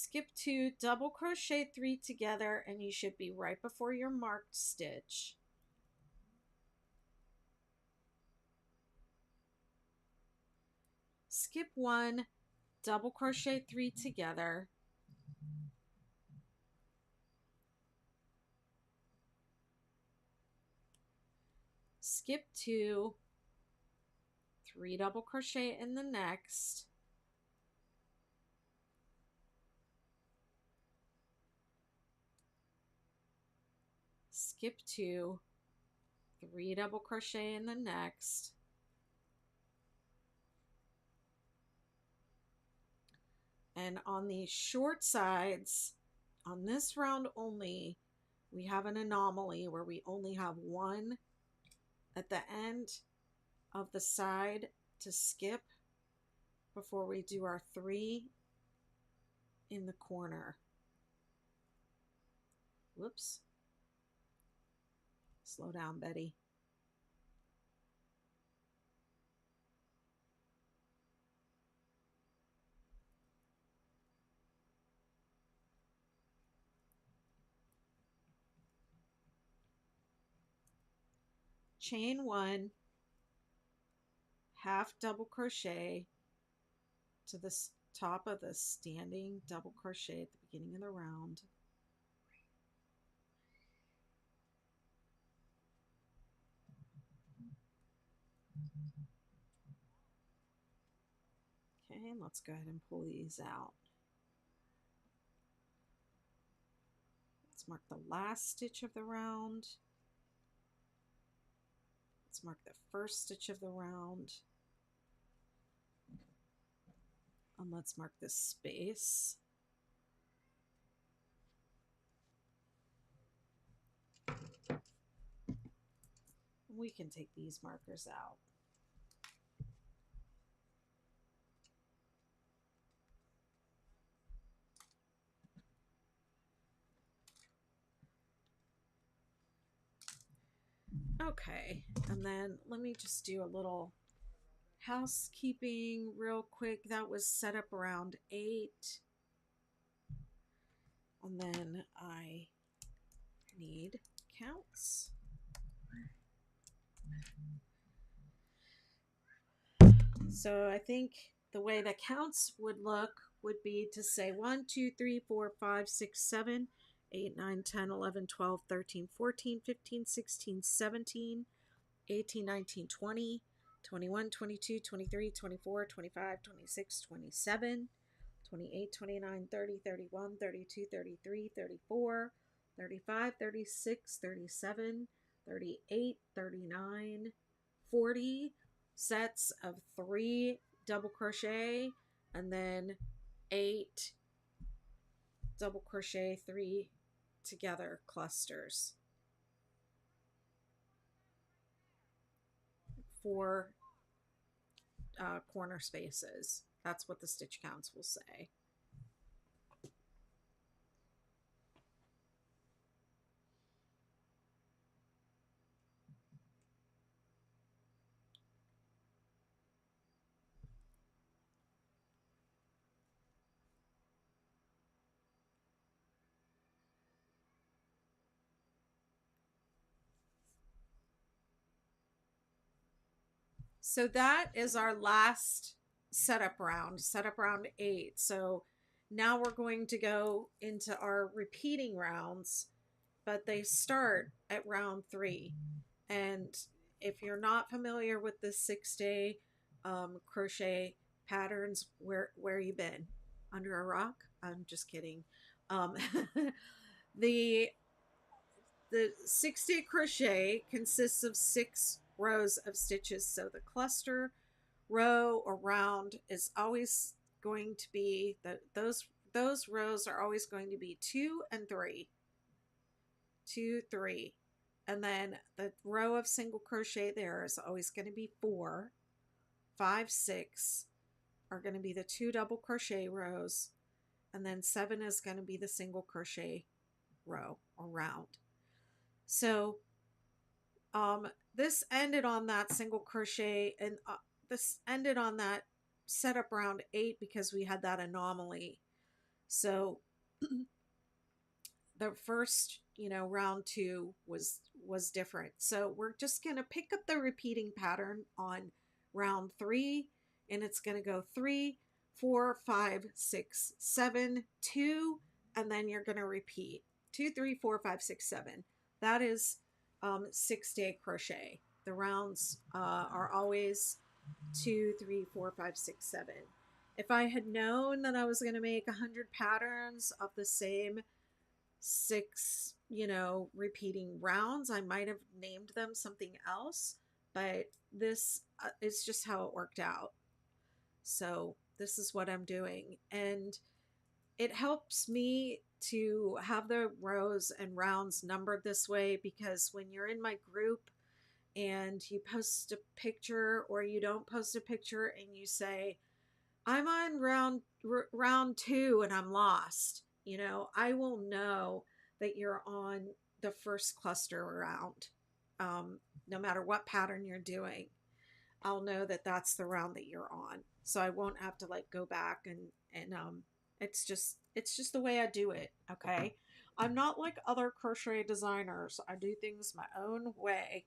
skip 2, double crochet 3 together, and you should be right before your marked stitch. Skip 1, double crochet 3 together, skip 2, 3 double crochet in the next, skip 2, 3 double crochet in the next, and on the short sides, on this round only, we have an anomaly where we only have 1 at the end of the side to skip before we do our 3 in the corner. Whoops. Slow down, Betty. Chain 1, half double crochet to the top of the standing double crochet at the beginning of the round. Okay, and let's go ahead and pull these out. Let's mark the last stitch of the round. Let's mark the first stitch of the round. And let's mark this space. We can take these markers out. Okay, and then let me just do a little housekeeping real quick. That was set up around 8. And then I need counts. So I think the way the counts would look would be to say 1, 2, 3, 4, 5, 6, 7, 8, 9, 10, 11, 12, 13, 14, 15, 16, 17, 18, 19, 20, 21, 22, 23, 24, 25, 26, 27, 28, 29, 30, 31, 32, 33, 34, 35, 36, 37, 38, 39, 40 sets of 3 double crochet, and then 8 double crochet 3 together clusters. 4 corner spaces. That's what the stitch counts will say. So that is our last setup round 8. So now we're going to go into our repeating rounds, but they start at round 3. And if you're not familiar with the 6-day crochet patterns, where you been? Under a rock? I'm just kidding. The 6-day crochet consists of 6 rows of stitches. So the cluster row or round is always going to be those rows are always going to be 2 and 3, 2, 3, and then the row of single crochet there is always going to be 4, 5, 6 are going to be the 2 double crochet rows, and then 7 is going to be the single crochet row or round. So this ended on that single crochet, and this ended on that setup round 8 because we had that anomaly. So the first, round 2 was different. So we're just going to pick up the repeating pattern on round 3, and it's going to go 3, 4, 5, 6, 7, 2, and then you're going to repeat 2, 3, 4, 5, 6, 7. That is 6-day crochet. The rounds are always 2, 3, 4, 5, 6, 7. If I had known that I was going to make 100 patterns of the same 6, repeating rounds, I might have named them something else, but this is just how it worked out. So this is what I'm doing, and it helps me to have the rows and rounds numbered this way, because when you're in my group and you post a picture or you don't post a picture and you say, I'm on round 2 and I'm lost, I will know that you're on the first cluster round. No matter what pattern you're doing, I'll know that that's the round that you're on. So I won't have to go back and it's just the way I do it. Okay. I'm not like other crochet designers. I do things my own way.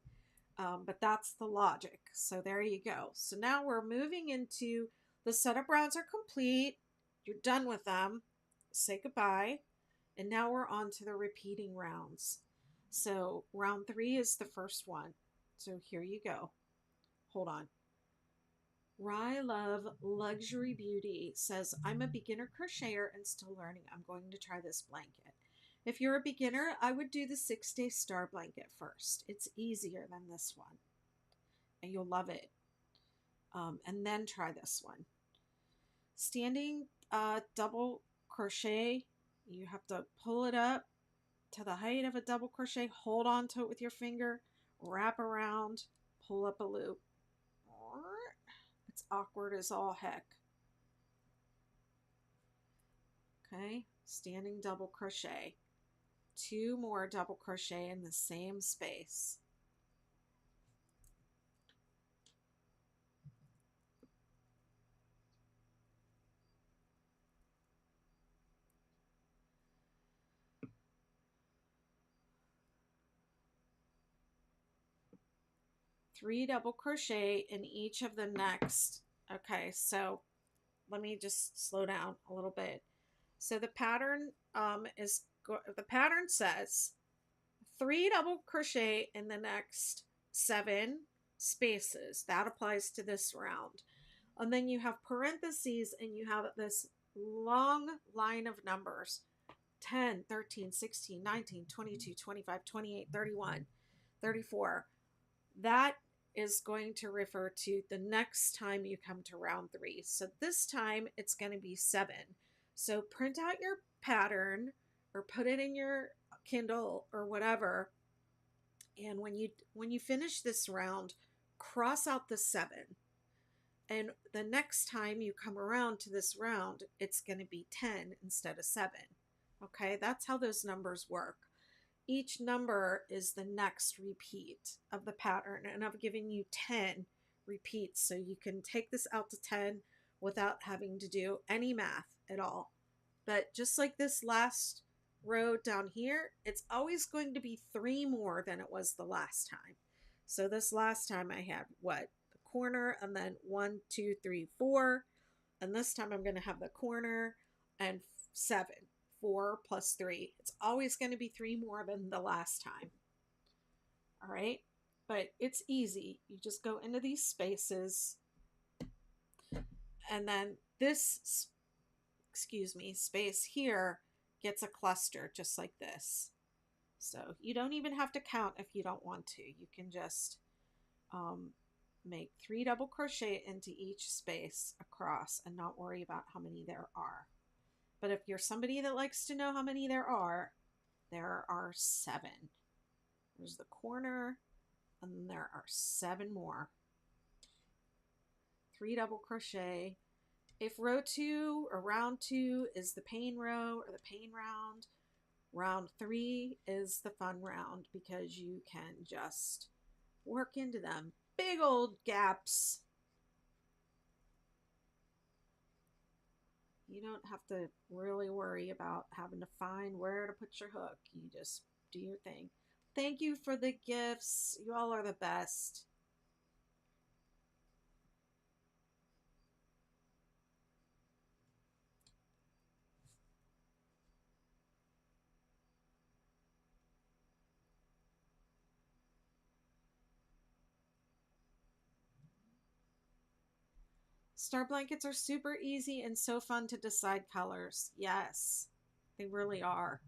But that's the logic. So there you go. So now we're moving into the setup rounds are complete. You're done with them. Say goodbye. And now we're on to the repeating rounds. So round 3 is the first one. So here you go. Hold on. Rye Love Luxury Beauty says, I'm a beginner crocheter and still learning. I'm going to try this blanket. If you're a beginner, I would do the 6-day star blanket first. It's easier than this one, and you'll love it. And then try this one. Standing double crochet, you have to pull it up to the height of a double crochet, hold on to it with your finger, wrap around, pull up a loop. It's awkward as all heck. Okay, standing double crochet. 2 more double crochet in the same space. Three double crochet in each of the next. Okay, so let me just slow down a little bit. So the pattern the pattern says 3 double crochet in the next 7 spaces. That applies to this round. And then you have parentheses and you have this long line of numbers: 10, 13, 16, 19, 22, 25, 28, 31, 34. That is going to refer to the next time you come to round 3. So this time it's going to be 7. So print out your pattern or put it in your Kindle or whatever. And when you finish this round, cross out the 7. And the next time you come around to this round, it's going to be 10 instead of 7. Okay, that's how those numbers work. Each number is the next repeat of the pattern, and I've given you 10 repeats, so you can take this out to 10 without having to do any math at all. But just like this last row down here, it's always going to be 3 more than it was the last time. So this last time I had the corner, and then 1, 2, 3, 4, and this time I'm going to have the corner and 7. 4 plus 3. It's always going to be 3 more than the last time. All right, but it's easy. You just go into these spaces, and then this space here gets a cluster just like this. So you don't even have to count if you don't want to. You can just make 3 double crochet into each space across and not worry about how many there are. But if you're somebody that likes to know how many there are 7. There's the corner, and then there are 7 more. 3 double crochet. If row 2 or round 2 is the pain row or the pain round, round 3 is the fun round, because you can just work into them. Big old gaps. You don't have to really worry about having to find where to put your hook. You just do your thing. Thank you for the gifts. You all are the best. Star blankets are super easy and so fun to decide colors. Yes, they really are.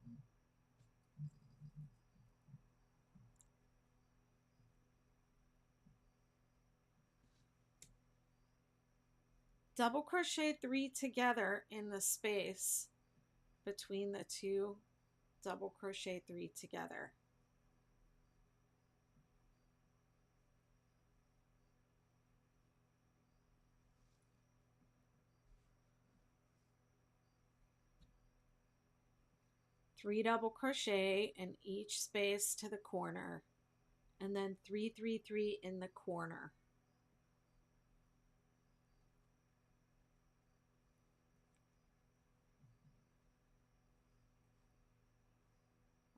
Double crochet 3 together in the space between the two. Double crochet 3 together. Three double crochet in each space to the corner, and then 3 in the corner.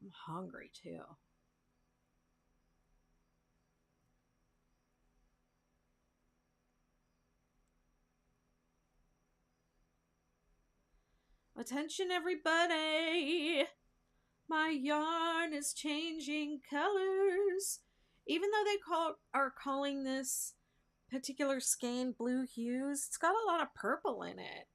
I'm hungry too. Attention everybody! My yarn is changing colors. Even though are calling this particular skein blue hues, it's got a lot of purple in it.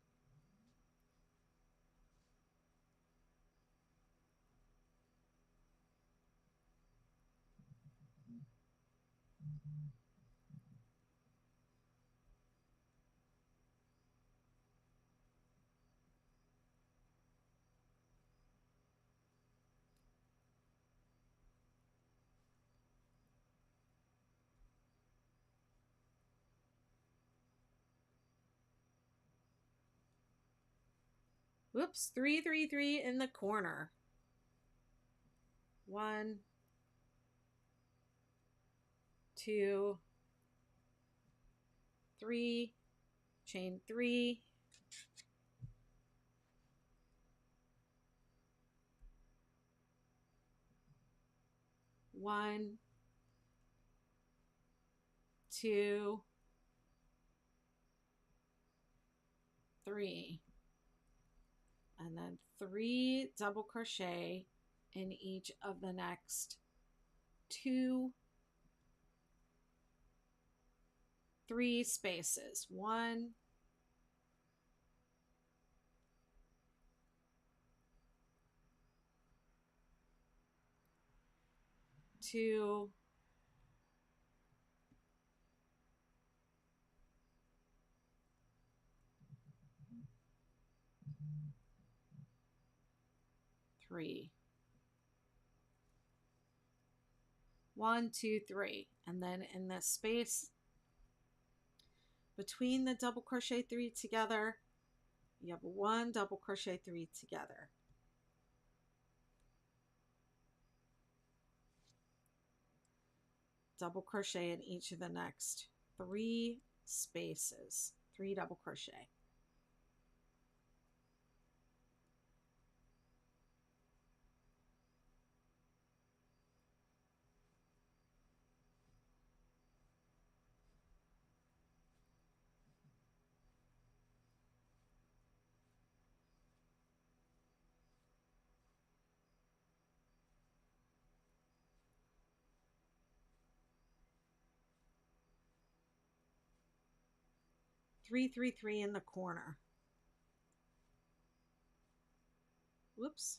Whoops, 3 in the corner. 1, 2, 3, chain 3, 1, 2, 3, and then 3 double crochet in each of the next 2, 3 spaces. 1, 2, 3. 1, 2, 3, and then in the space between the double crochet 3 together, you have 1 double crochet 3 together. Double crochet in each of the next 3 spaces. 3 double crochet. Three in the corner. Whoops.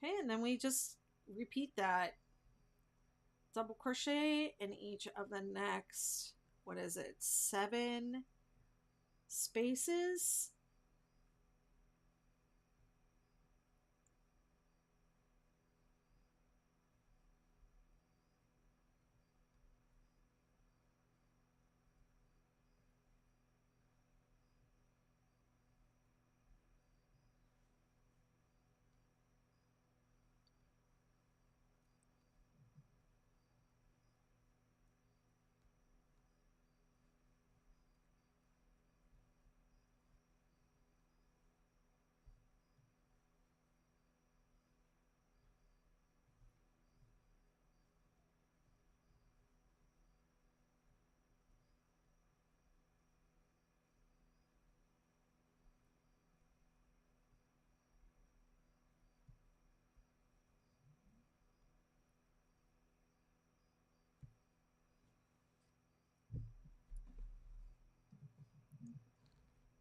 Okay, and then we just repeat that. Double crochet in each of the next, what is it, 7 spaces.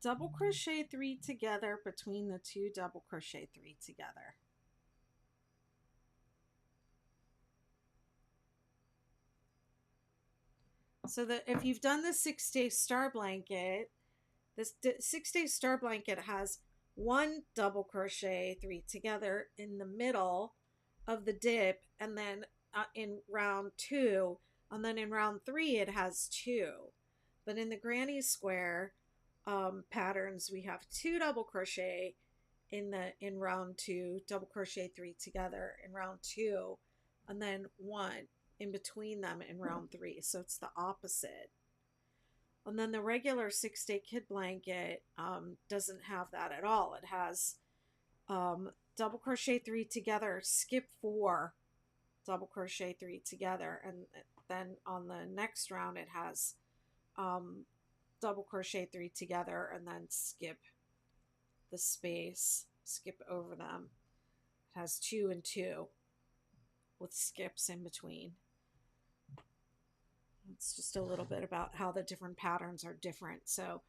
double crochet 3 together between the 2 double crochet 3 together. So that if you've done the 6-day star blanket, this 6-day star blanket has 1 double crochet 3 together in the middle of the dip, and then in round 2, and then in round 3 it has 2. But in the granny square patterns, we have 2 double crochet in round 2, double crochet 3 together in round 2, and then 1 in between them in round 3. So it's the opposite. And then the regular 6-day kid blanket doesn't have that at all. It has double crochet 3 together, skip 4, double crochet 3 together, and then on the next round it has double crochet 3 together, and then skip the space, skip over them. It has 2 and 2 with skips in between. It's just a little bit about how the different patterns are different. So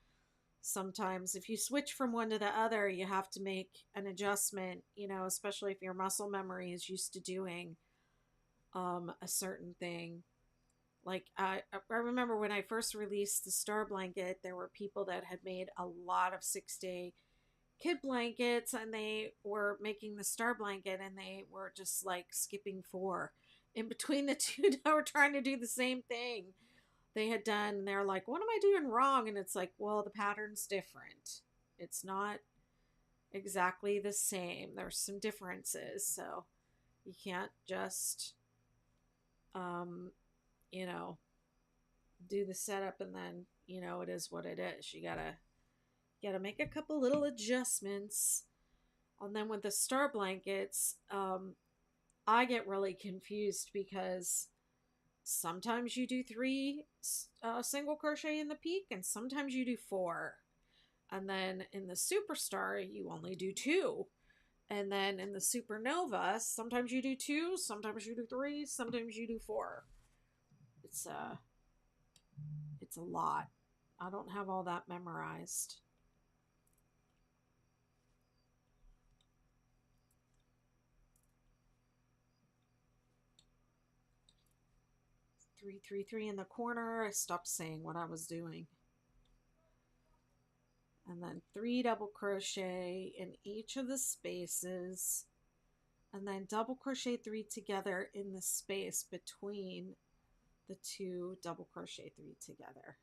sometimes if you switch from one to the other, you have to make an adjustment, you know, especially if your muscle memory is used to doing a certain thing. Like I remember when I first released the star blanket, there were people that had made a lot of 6-day kid blankets, and they were making the star blanket, and they were just like skipping 4 in between the two that were trying to do the same thing they had done, and they're like, what am I doing wrong? And it's like, well, the pattern's different. It's not exactly the same. There's some differences, so you can't just you know, do the setup and then, you know, it is what it is. You gotta make a couple little adjustments. And then with the star blankets, I get really confused because sometimes you do 3 single crochet in the peak, and sometimes you do 4. And then in the superstar, you only do 2. And then in the supernova, sometimes you do 2, sometimes you do 3, sometimes you do 4. It's a lot. I don't have all that memorized. 3 3 3 in the corner. I stopped saying what I was doing. And then 3 double crochet in each of the spaces, and then double crochet 3 together in the space between the 2 double crochet 3 together.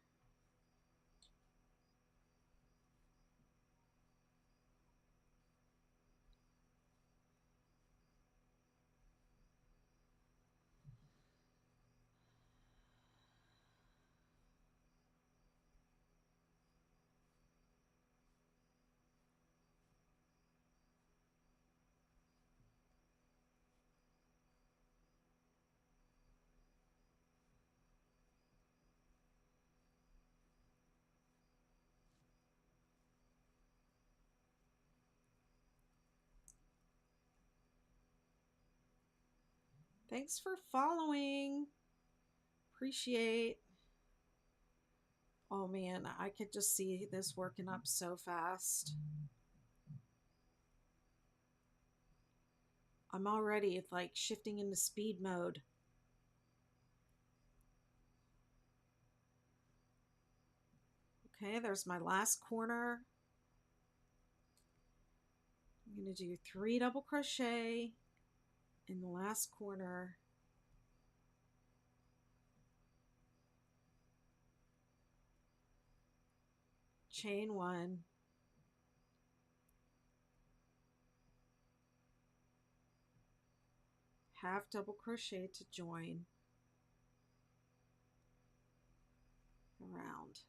Thanks for following. Appreciate. Oh man, I could just see this working up so fast. I'm already like shifting into speed mode. Okay, there's my last corner. I'm going to do 3 double crochet in the last corner. Chain 1. Half double crochet to join around.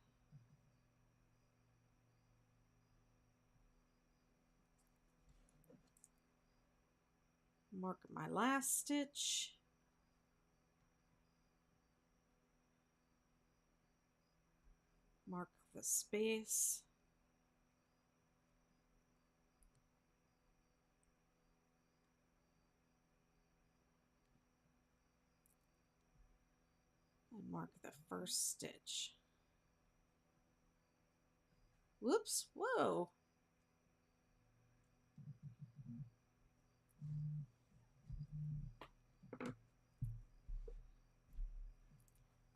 Mark my last stitch. Mark the space. And mark the first stitch. Whoops. Whoa.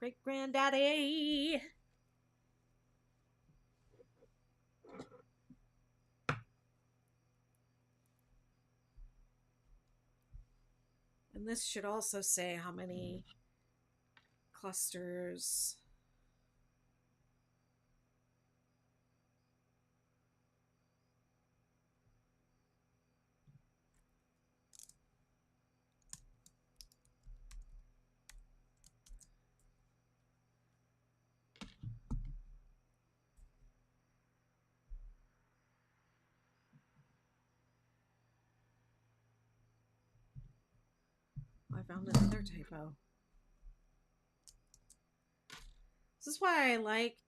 Great Granddaddy. And this should also say how many clusters. I found another typo. This is why I like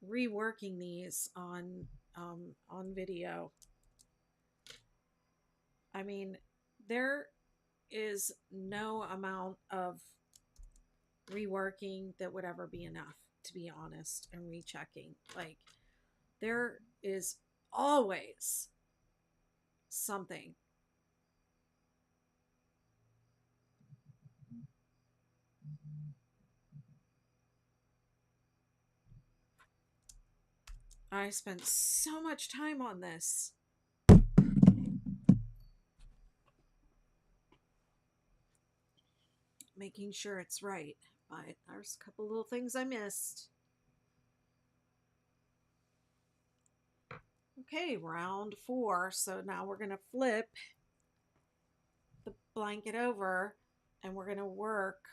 reworking these on video. I mean, there is no amount of reworking that would ever be enough, to be honest, and rechecking. Like, there is always something. I spent so much time on this. Making sure it's right. But there's a couple little things I missed. Okay, round 4. So now we're going to flip the blanket over and we're going to work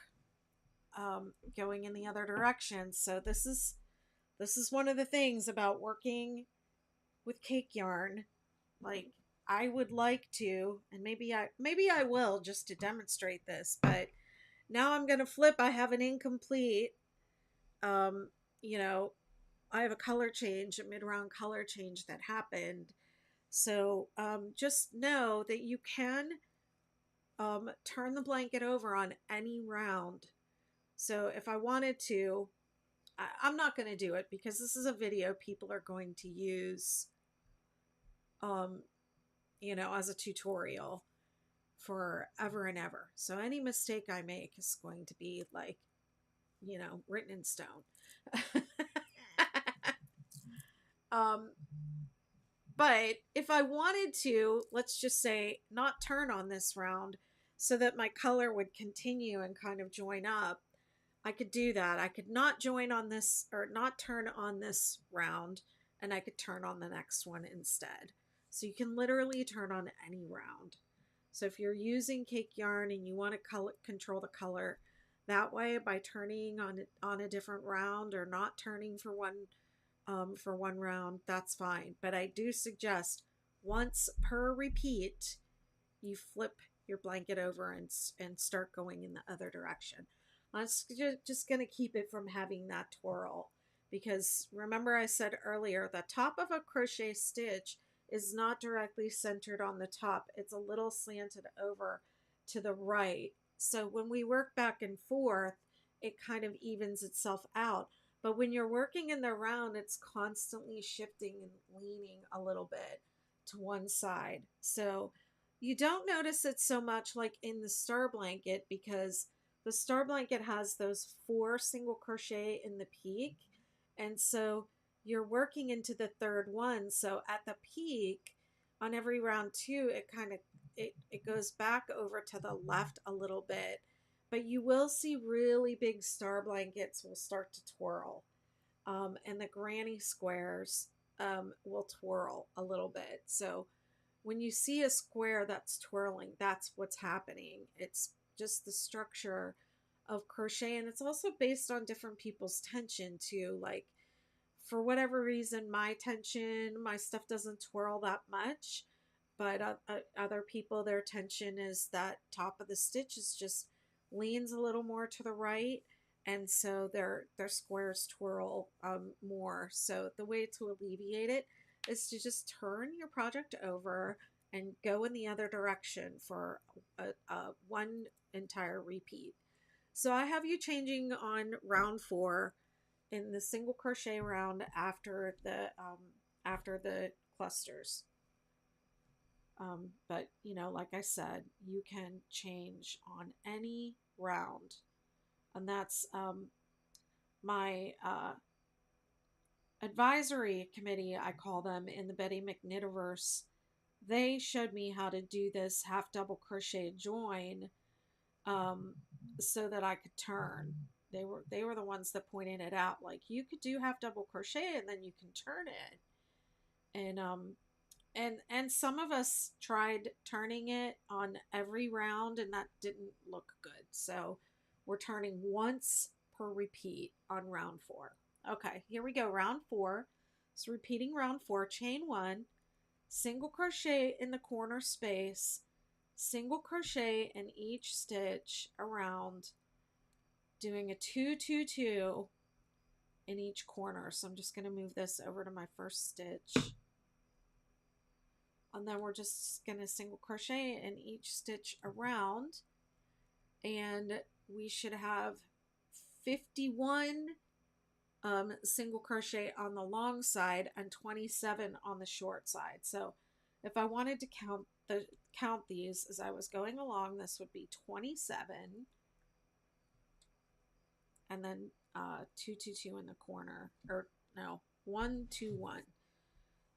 going in the other direction. So this is one of the things about working with cake yarn. Like, I would like to, and maybe I will, just to demonstrate this, but now I'm going to flip. I have an incomplete, you know, I have a color change, a mid-round color change that happened. So just know that you can turn the blanket over on any round. So if I wanted to, I'm not going to do it because this is a video people are going to use, as a tutorial forever and ever. So any mistake I make is going to be like, written in stone. But if I wanted to, let's just say, not turn on this round so that my color would continue and kind of join up, I could do that. I could not join on this, or not turn on this round, and I could turn on the next one instead. So you can literally turn on any round. So if you're using cake yarn and you want to control the color that way by turning on a different round, or not turning for one round, that's fine. But I do suggest once per repeat, you flip your blanket over and start going in the other direction. I'm just going to keep it from having that twirl, because remember I said earlier, the top of a crochet stitch is not directly centered on the top. It's a little slanted over to the right. So when we work back and forth, it kind of evens itself out. But when you're working in the round, it's constantly shifting and leaning a little bit to one side. So you don't notice it so much like in the star blanket, because the star blanket has those 4 single crochet in the peak. And so you're working into the third one. So at the peak on every round 2, it kind of, it goes back over to the left a little bit. But you will see really big star blankets will start to twirl. And the granny squares will twirl a little bit. So when you see a square that's twirling, that's what's happening. It's just the structure of crochet, and it's also based on different people's tension too. Like, for whatever reason, my stuff doesn't twirl that much, but other people, their tension is that top of the stitch is just leans a little more to the right, and so their squares twirl more. So the way to alleviate it is to just turn your project over and go in the other direction for one entire repeat. So I have you changing on round 4 in the single crochet round after after the clusters. But you know, like I said, you can change on any round, and that's my advisory committee, I call them, in the Betty McKnittiverse. They showed me how to do this half double crochet join, um, so that I could turn. They were the ones that pointed it out. Like, you could do half double crochet and then you can turn it. And some of us tried turning it on every round, and that didn't look good. So we're turning once per repeat on round 4. Okay, here we go. Round 4. So repeating round 4, chain 1, single crochet in the corner space, single crochet in each stitch around, doing a 2 2 2 in each corner. So I'm just going to move this over to my first stitch, and then we're just going to single crochet in each stitch around, and we should have 51 single crochet on the long side and 27 on the short side. So if I wanted to count these as I was going along, this would be 27, and then 2 2 2 in the corner, or no, 1 2 1.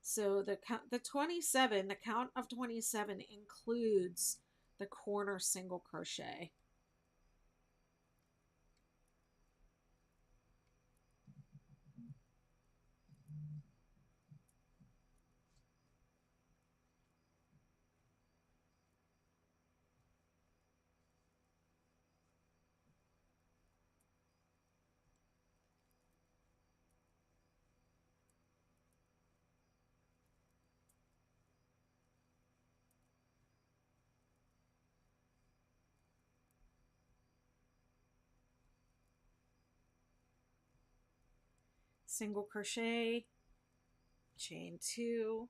So the 27, the count of 27 includes the corner single crochet. Single crochet, chain 2,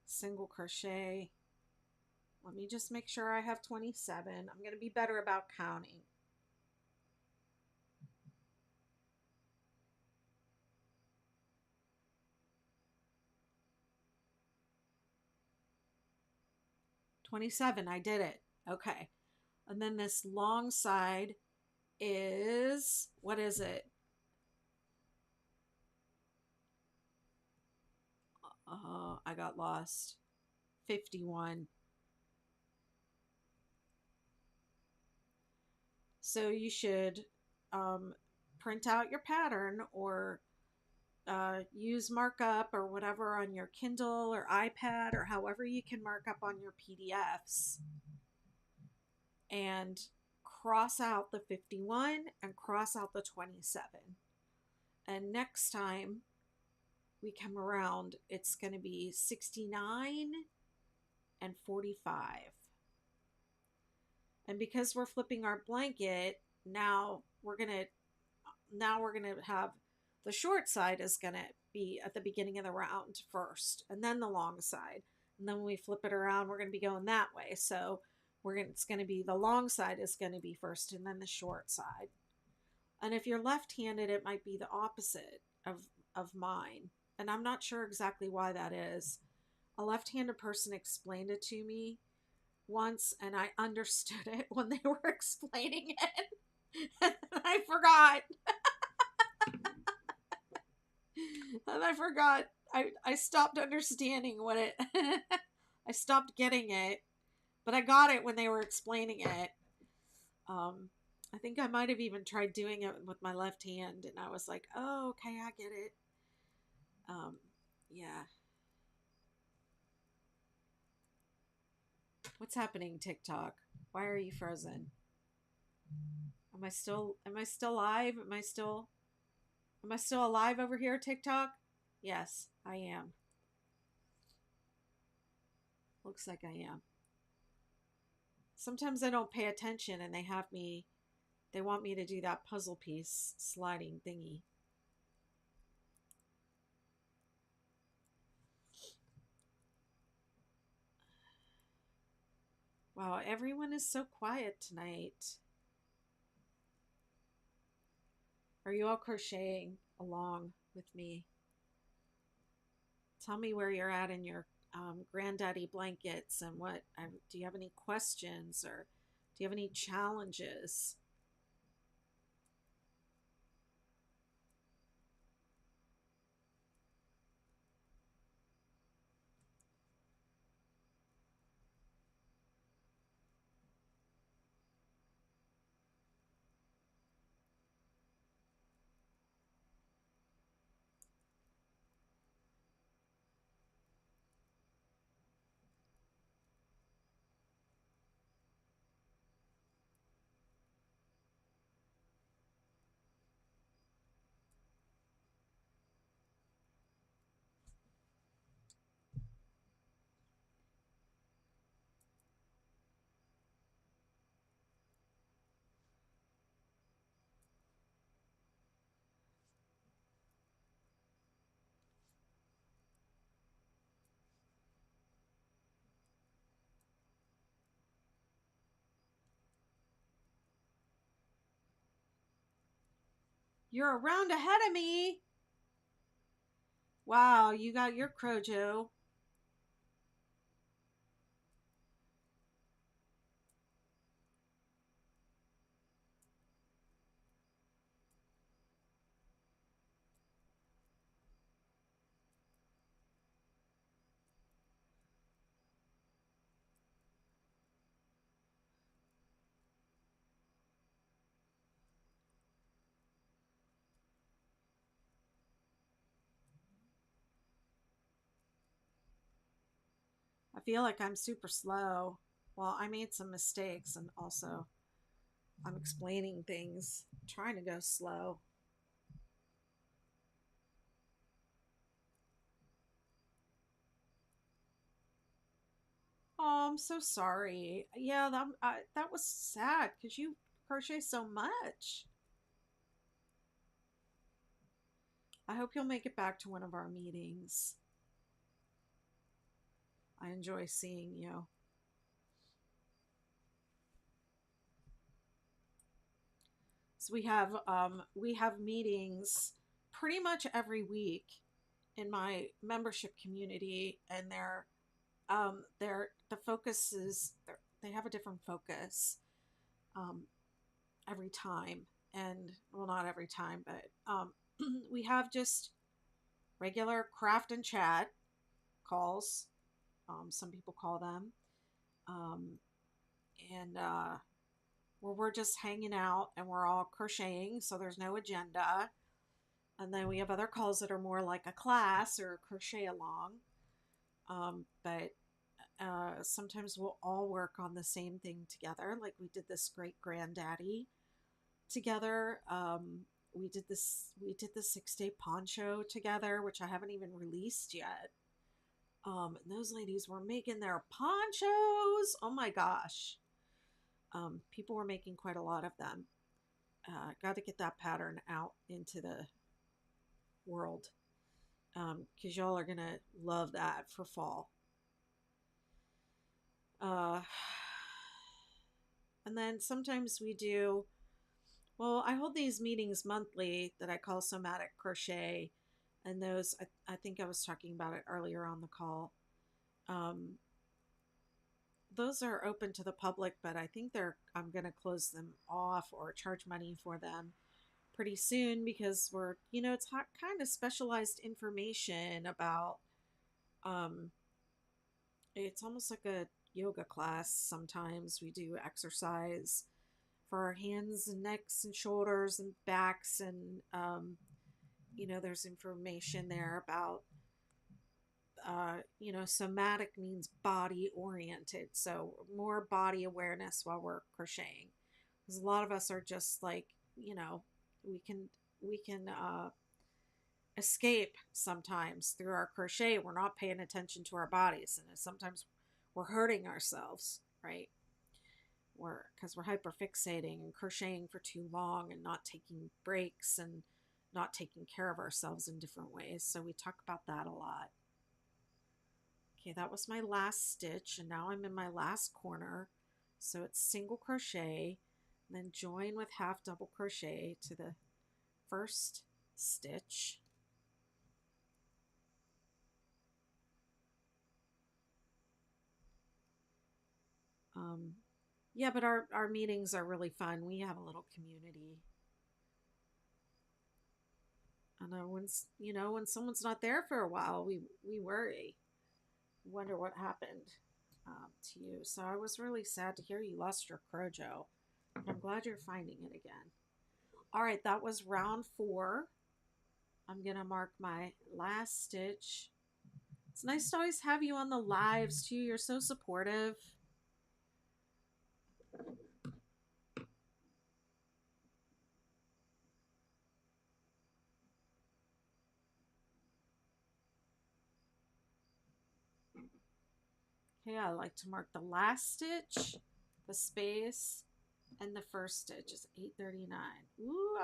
single crochet. Let me just make sure I have 27. I'm going to be better about counting. I did it. Okay. And then this long side is, what is it? I got lost. 51. So you should print out your pattern, or use markup or whatever on your Kindle or iPad, or however you can mark up on your PDFs, and cross out the 51 and cross out the 27. And next time we come around, it's going to be 69 and 45. And because we're flipping our blanket, now we're going to have the short side is going to be at the beginning of the round first, and then the long side. And then when we flip it around, we're going to be going that way. So it's going to be, the long side is going to be first, and then the short side. And if you're left-handed, it might be the opposite of mine. And I'm not sure exactly why that is. A left-handed person explained it to me once, and I understood it when they were explaining it. And I forgot. And I forgot. I stopped understanding what it... I stopped getting it. But I got it when they were explaining it. I think I might have even tried doing it with my left hand, and I was like, oh, okay, I get it. Yeah. What's happening, TikTok? Why are you frozen? Am I still live? Am I still alive over here, TikTok? Yes, I am. Looks like I am. Sometimes I don't pay attention, and they want me to do that puzzle piece sliding thingy. Wow, everyone is so quiet tonight. Are you all crocheting along with me? Tell me where you're at in your Granddaddy blankets, and do you have any questions, or do you have any challenges? You're a round ahead of me. Wow, you got your Crojo. I feel like I'm super slow. Well, I made some mistakes, and also I'm explaining things, trying to go slow. Oh, I'm so sorry. Yeah, that was sad because you crochet so much. I hope you'll make it back to one of our meetings. I enjoy seeing you. So we have meetings pretty much every week in my membership community, and the focus is they have a different focus um, every time, and well, not every time, but we have just regular craft and chat calls. Some people call them, um, and where we're just hanging out and we're all crocheting, so there's no agenda. And then we have other calls that are more like a class or a crochet along. But sometimes we'll all work on the same thing together. Like we did this great Granddaddy together. We did the 6-day poncho together, which I haven't even released yet. And those ladies were making their ponchos. Oh my gosh. People were making quite a lot of them. Got to get that pattern out into the world, because y'all are gonna love that for fall. Uh, and then sometimes we do. Well, I hold these meetings monthly that I call somatic crochet, and those I think I was talking about it earlier on the call. Um, those are open to the public, but I think I'm gonna close them off or charge money for them pretty soon, because it's kind of specialized information about um it's almost like a yoga class. Sometimes we do exercise for our hands and necks and shoulders and backs, and there's information there about somatic means body oriented, so more body awareness while we're crocheting, because a lot of us are just like, we can escape sometimes through our crochet. We're not paying attention to our bodies, and sometimes we're hurting ourselves, right? Because we're hyperfixating and crocheting for too long and not taking breaks and not taking care of ourselves in different ways. So we talk about that a lot. Okay, that was my last stitch, and now I'm in my last corner. So it's single crochet, then join with half double crochet to the first stitch. Yeah, but our meetings are really fun. We have a little community. And when someone's not there for a while, we worry, wonder what happened to you. So I was really sad to hear you lost your Crojo. But I'm glad you're finding it again. All right, that was round 4. I'm gonna mark my last stitch. It's nice to always have you on the lives too. You're so supportive. Okay, I like to mark the last stitch, the space, and the first stitch is 8:39. Ooh,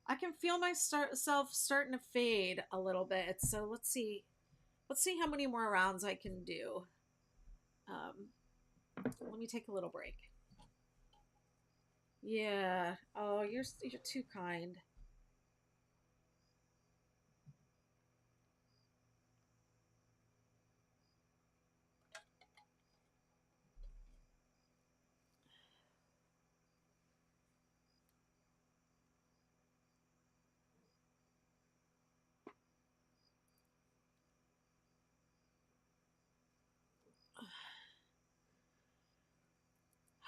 I can feel myself starting to fade a little bit. So let's see how many more rounds I can do. Um, Let me take a little break. Yeah. Oh, you're too kind.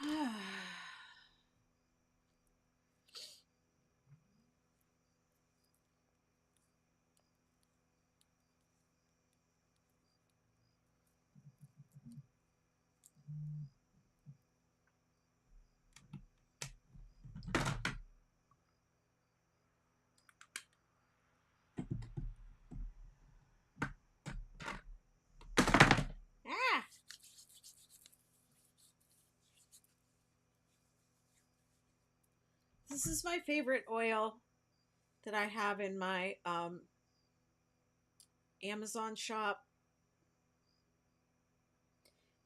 Ah! This is my favorite oil that I have in my Amazon shop.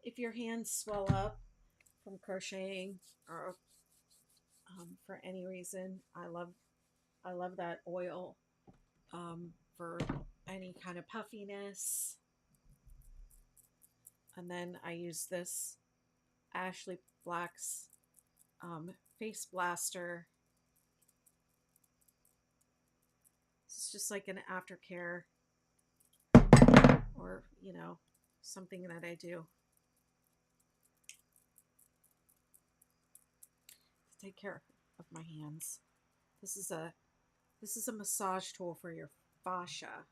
If your hands swell up from crocheting or for any reason, I love that oil for any kind of puffiness. And then I use this Ashley Black's face blaster. It's just like an aftercare, or something that I do to take care of my hands. This is a massage tool for your fascia.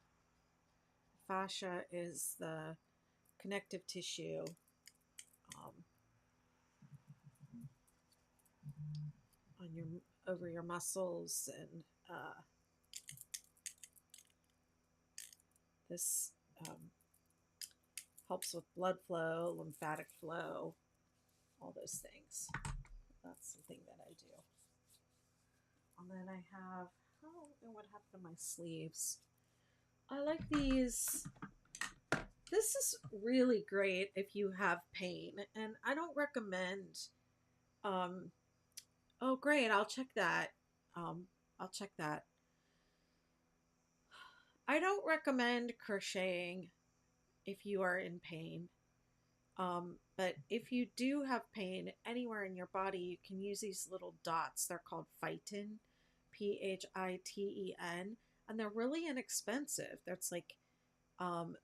Fascia is the connective tissue um, on your over your muscles, and this helps with blood flow, lymphatic flow, all those things. That's something that I do. And then I have, oh, and what happened to my sleeves? I like these. This is really great if you have pain, and I don't recommend. Um, oh, great! I'll check that. Um, I'll check that. I don't recommend crocheting if you are in pain. But if you do have pain anywhere in your body, you can use these little dots. They're called Phyten, Phiten, and they're really inexpensive. That's like, um,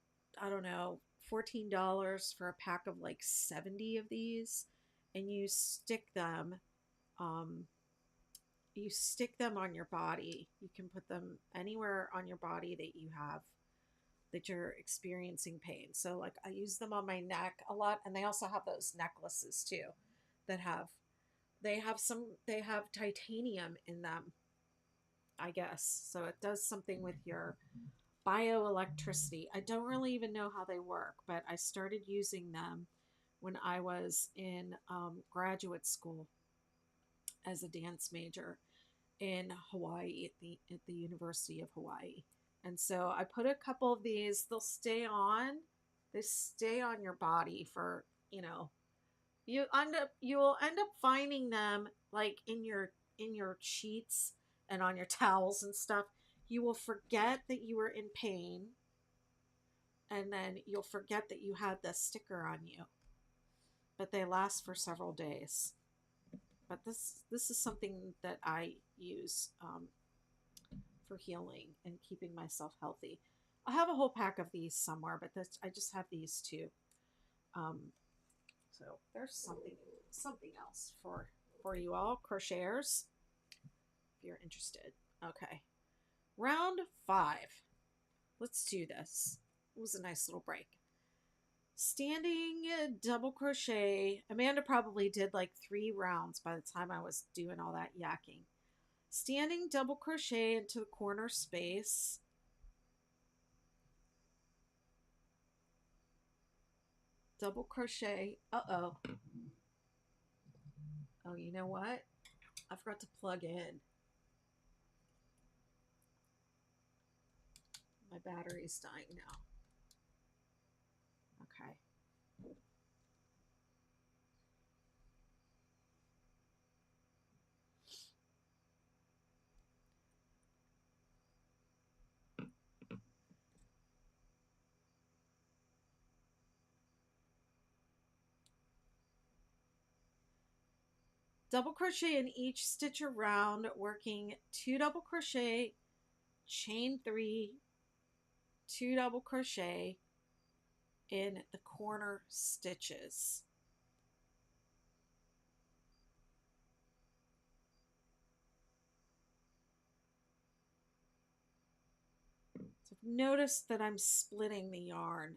I don't know, $14 for a pack of like 70 of these, and um, you stick them on your body. You can put them anywhere on your body that you're experiencing pain. So like I use them on my neck a lot, and they also have those necklaces too that they have titanium in them, I guess. So it does something with your bioelectricity. I don't really even know how they work, but I started using them when I was in graduate school as a dance major in Hawaii at the University of Hawaii. And so I put a couple of these, they stay on your body for, you will end up finding them like in your sheets and on your towels and stuff. You will forget that you were in pain, and then you'll forget that you had the sticker on you. but they last for several days. But this is something that I use for healing and keeping myself healthy. I have a whole pack of these somewhere, but I just have these two. Um, so there's something else for you all crocheters if you're interested. Okay, round 5. Let's do this. It was a nice little break. Standing double crochet. Amanda probably did like 3 rounds by the time I was doing all that yakking. Standing double crochet into the corner space. Double crochet. Uh-oh. Oh, you know what? I forgot to plug in. My battery's dying now. Okay. Double crochet in each stitch around, working 2 double crochet, chain 3, 2 double crochet in the corner stitches. So notice that I'm splitting the yarn.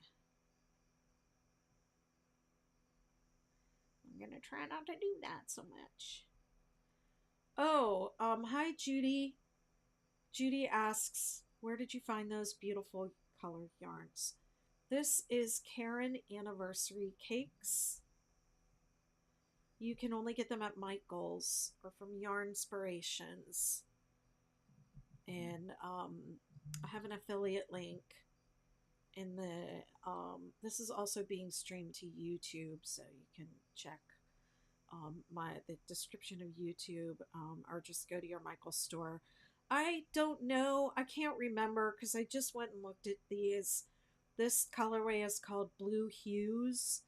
I'm going to try not to do that so much. Oh, hi Judy. Judy asks, where did you find those beautiful colored yarns? This is Caron Anniversary Cakes. You can only get them at Michael's or from Yarn Inspirations. And I have an affiliate link in the, this is also being streamed to YouTube, so you can check the description of YouTube, or just go to your Michael's store. I don't know. I can't remember because I just went and looked at these. This colorway is called Blue Hues,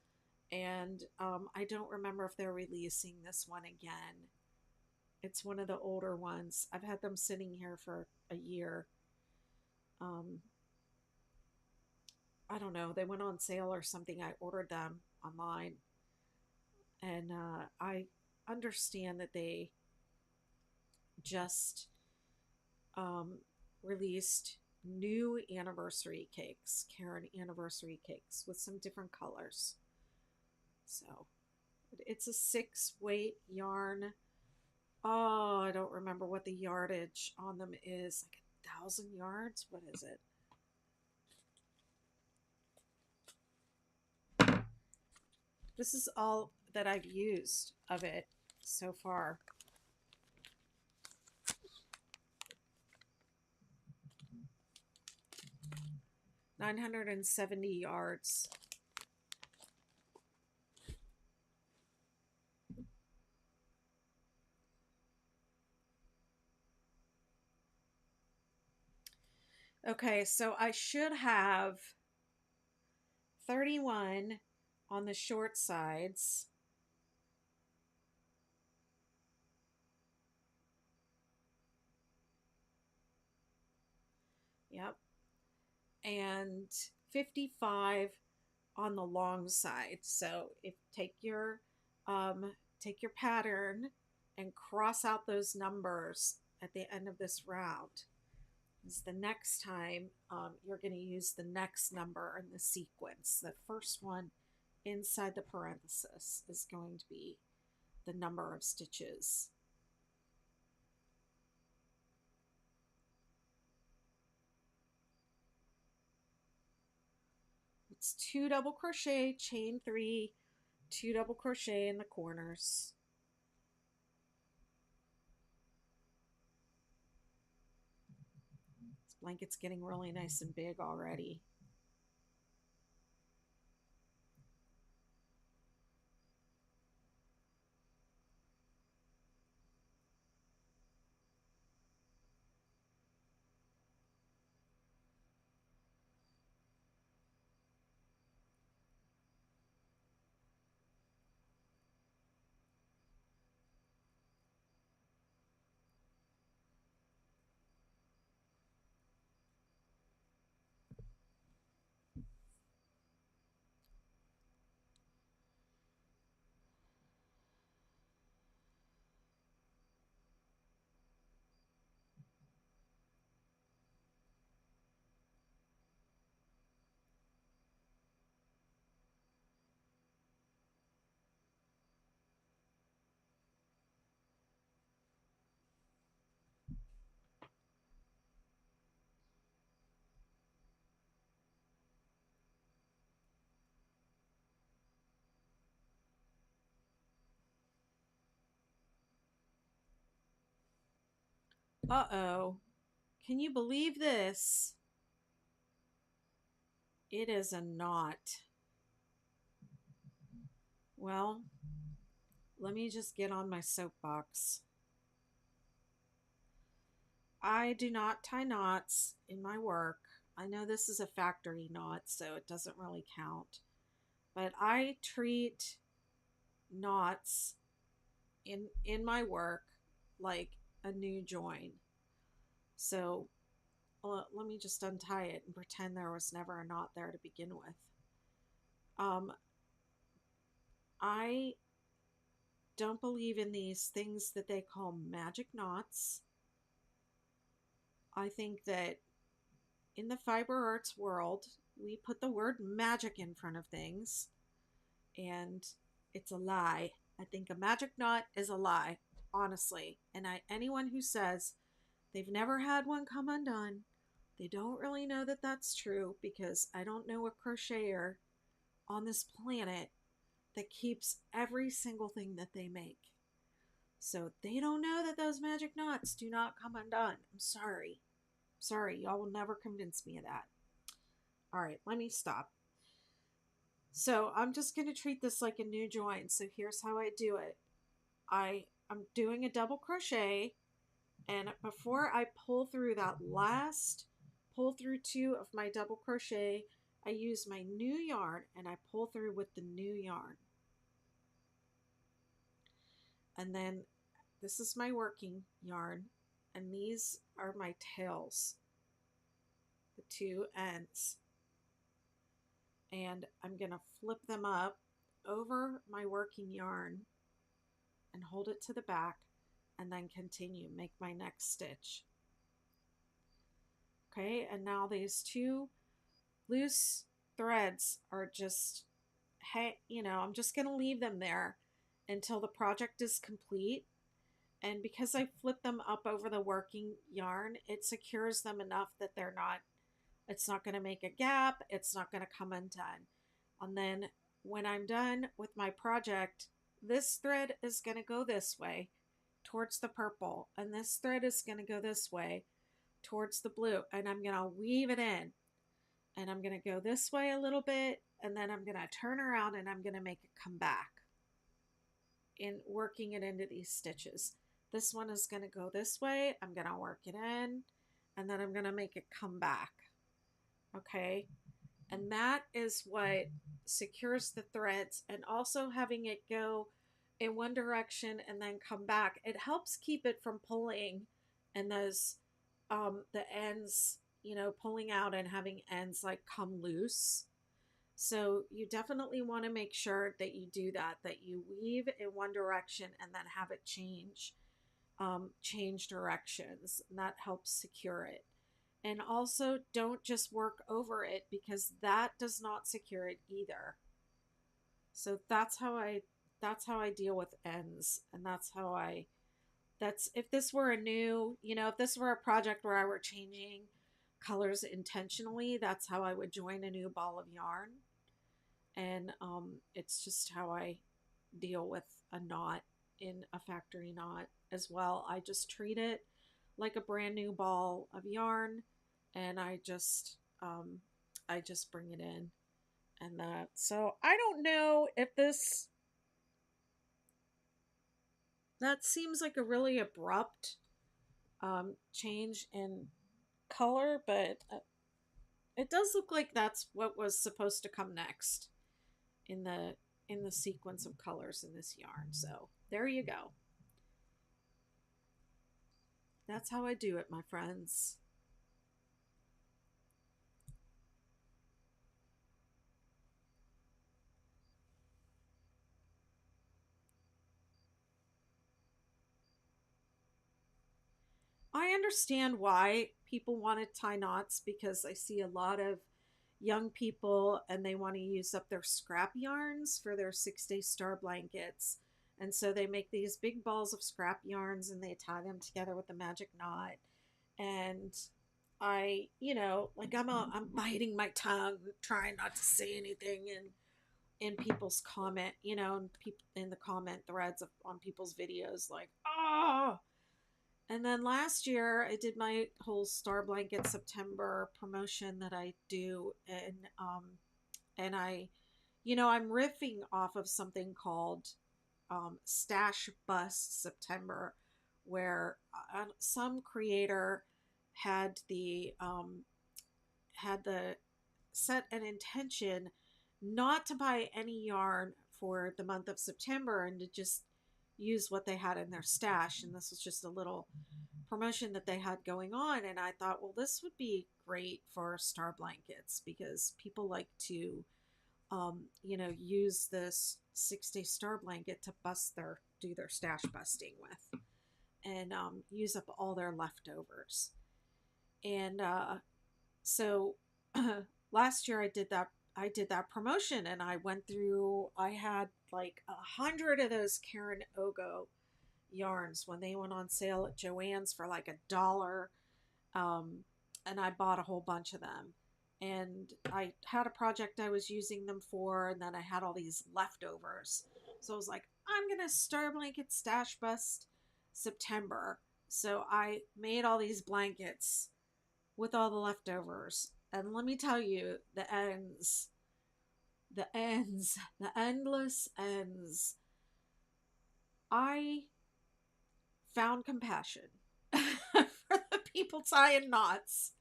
and I don't remember if they're releasing this one again. It's one of the older ones. I've had them sitting here for a year. I don't know. They went on sale or something. I ordered them online, and I understand that they just released new anniversary cakes, Caron anniversary cakes with some different colors. So it's a 6-weight yarn. Oh, I don't remember what the yardage on them is. Like 1,000 yards? What is it? This is all that I've used of it so far. $970 yards. Okay, so I should have 31 on the short sides. Yep. And 55 on the long side. So if take your pattern and cross out those numbers at the end of this round. Is the next time you're going to use the next number in the sequence. The first one inside the parenthesis is going to be the number of stitches. It's 2 double crochet, chain 3, 2 double crochet in the corners. This blanket's getting really nice and big already. Uh-oh. Can you believe this? It is a knot. Well, let me just get on my soapbox. I do not tie knots in my work. I know this is a factory knot, so it doesn't really count. But I treat knots in my work like a new join. So let me just untie it and pretend there was never a knot there to begin with. I don't believe in these things that they call magic knots. I think that in the fiber arts world, we put the word magic in front of things, and it's a lie. I think a magic knot is a lie, honestly. And anyone who says they've never had one come undone, they don't really know that that's true, because I don't know a crocheter on this planet that keeps every single thing that they make. So they don't know that those magic knots do not come undone. I'm sorry. Sorry, y'all will never convince me of that. All right, let me stop. So I'm just going to treat this like a new join. So here's how I do it. I'm doing a double crochet, and before I pull through that last pull through 2 of my double crochet, I use my new yarn and I pull through with the new yarn. And then this is my working yarn, and these are my tails, the 2 ends. And I'm going to flip them up over my working yarn and hold it to the back, and then continue, make my next stitch. Okay, and now these 2 loose threads are just, hey, I'm just going to leave them there until the project is complete. And because I flip them up over the working yarn, it secures them enough that it's not going to make a gap, it's not going to come undone. And then when I'm done with my project, this thread is going to go this way towards the purple, and this thread is going to go this way towards the blue, and I'm going to weave it in, and I'm going to go this way a little bit, and then I'm going to turn around and I'm going to make it come back in working it into these stitches. This one is going to go this way, I'm going to work it in, and then I'm going to make it come back. Okay, and that is what secures the threads. And also having it go in one direction and then come back, it helps keep it from pulling, and those the ends, pulling out and having ends like come loose. So you definitely want to make sure that you do that you weave in one direction and then have it change directions, and that helps secure it. And also, don't just work over it, because that does not secure it either. So that's how I deal with ends, and that's if this were if this were a project where I were changing colors intentionally, that's how I would join a new ball of yarn. And it's just how I deal with a knot in a factory knot as well. I just treat it like a brand new ball of yarn, and I just bring it in, and that. So I don't know if that seems like a really abrupt change in color, but it does look like that's what was supposed to come next in the sequence of colors in this yarn. So there you go. That's how I do it, my friends. I understand why people want to tie knots, because I see a lot of young people and they want to use up their scrap yarns for their 6-day star blankets. And so they make these big balls of scrap yarns and they tie them together with a magic knot. And I'm biting my tongue, trying not to say anything in people's comment, in people in the comment threads on people's videos, like, oh. And then last year I did my whole Star Blanket September promotion that I do, and I'm riffing off of something called Stash Bust September, where some creator had the set an intention not to buy any yarn for the month of September and to just use what they had in their stash. And this was just a little promotion that they had going on. And I thought, well, this would be great for Star Blankets because people like to, use this 6-day Star Blanket to do their stash busting with and use up all their leftovers. And so last year I did that promotion, and I had like 100 of those Caron Ogo yarns when they went on sale at Joann's for like $1. And I bought a whole bunch of them, and I had a project I was using them for, and then I had all these leftovers, so I was like, I'm gonna Star Blanket Stash Bust September. So I made all these blankets with all the leftovers. And let me tell you, the endless ends. I found compassion for the people tying knots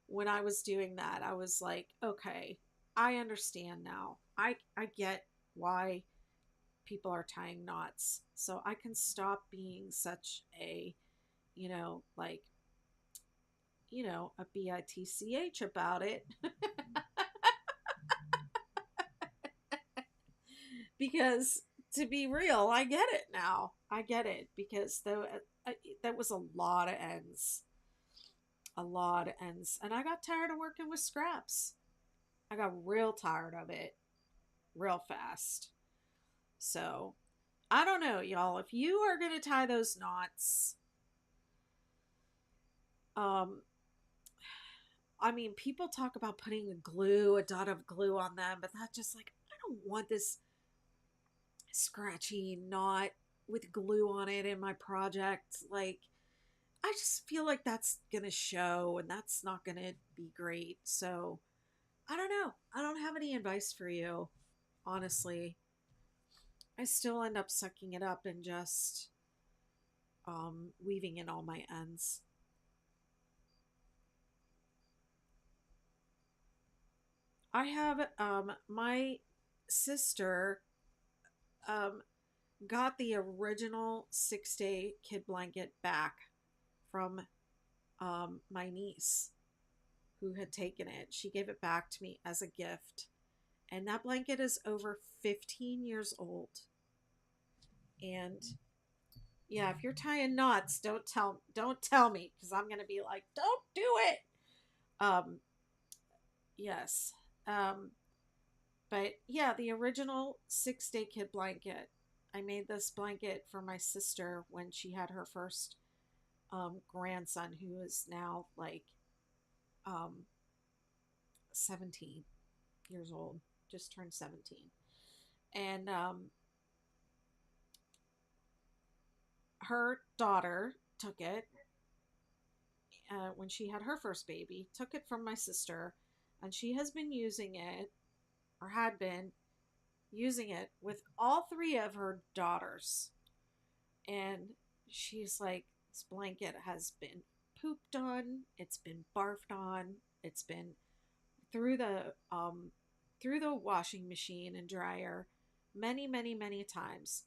when I was doing that. I was like, okay, I understand now. I get why people are tying knots. So I can stop being such a, like, a bitch about it. Because to be real, I get it now. I get it because that was a lot of ends. A lot of ends. And I got tired of working with scraps. I got real tired of it real fast. So, I don't know, y'all. If you are going to tie those knots, um, I mean, people talk about putting a dot of glue on them, but that's just like, I don't want this scratchy knot with glue on it in my project. Like, I just feel like that's gonna show and that's not gonna be great. So I don't know. I don't have any advice for you, honestly. I still end up sucking it up and just weaving in all my ends. I have my sister um, got the original 6-day kid blanket back from my niece who had taken it. She gave it back to me as a gift. And that blanket is over 15 years old. And yeah, if you're tying knots, don't tell me because I'm going to be like, "Don't do it." Um yes. Um but yeah, the original 6-day kid blanket. I made this blanket for my sister when she had her first grandson, who is now like um 17 years old, just turned 17. And her daughter took it when she had her first baby, took it from my sister, and she has been using it, or had been using it, with all three of her daughters. And she's like, this blanket has been pooped on, it's been barfed on, it's been through the washing machine and dryer many, many, many times.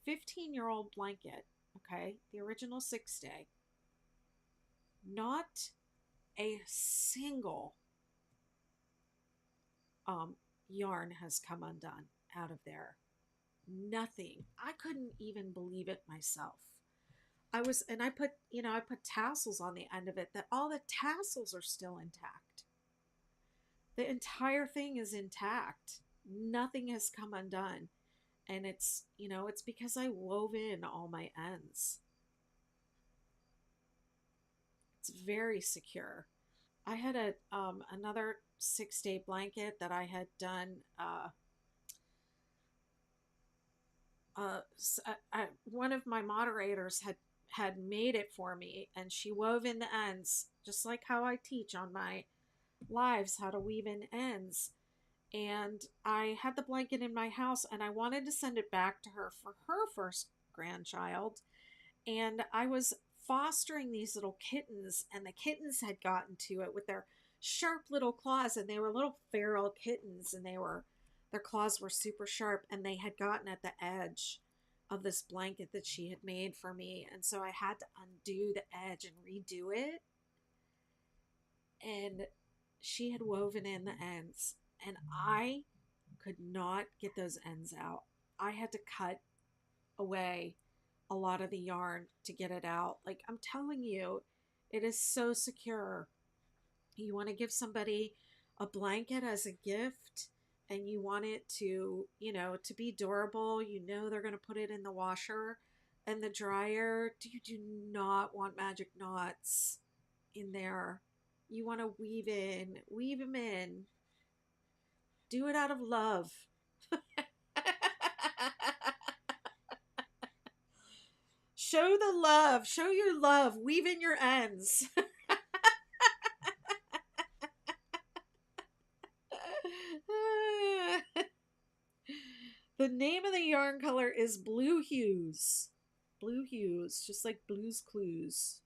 15-year-old blanket, okay, the original 6-day. Not a single yarn has come undone out of there. Nothing. I couldn't even believe it myself. I put tassels on the end of it, that all the tassels are still intact. The entire thing is intact. Nothing has come undone. And it's because I wove in all my ends. It's very secure. I had another 6-day blanket that I had done. One of my moderators had made it for me, and she wove in the ends, just like how I teach on my lives how to weave in ends. And I had the blanket in my house, and I wanted to send it back to her for her first grandchild. And I was fostering these little kittens, and the kittens had gotten to it with their sharp little claws, and they were little feral kittens, and their claws were super sharp, and they had gotten at the edge of this blanket that she had made for me. And so I had to undo the edge and redo it. And she had woven in the ends, and I could not get those ends out. I had to cut away a lot of the yarn to get it out. Like, I'm telling you, it is so secure. You want to give somebody a blanket as a gift, and you want it to, to be durable. They're going to put it in the washer and the dryer. You do not want magic knots in there. You want to weave them in. Do it out of love. Show the love. Show your love. Weave in your ends. The name of the yarn color is Blue Hues. Blue Hues, just like Blue's Clues.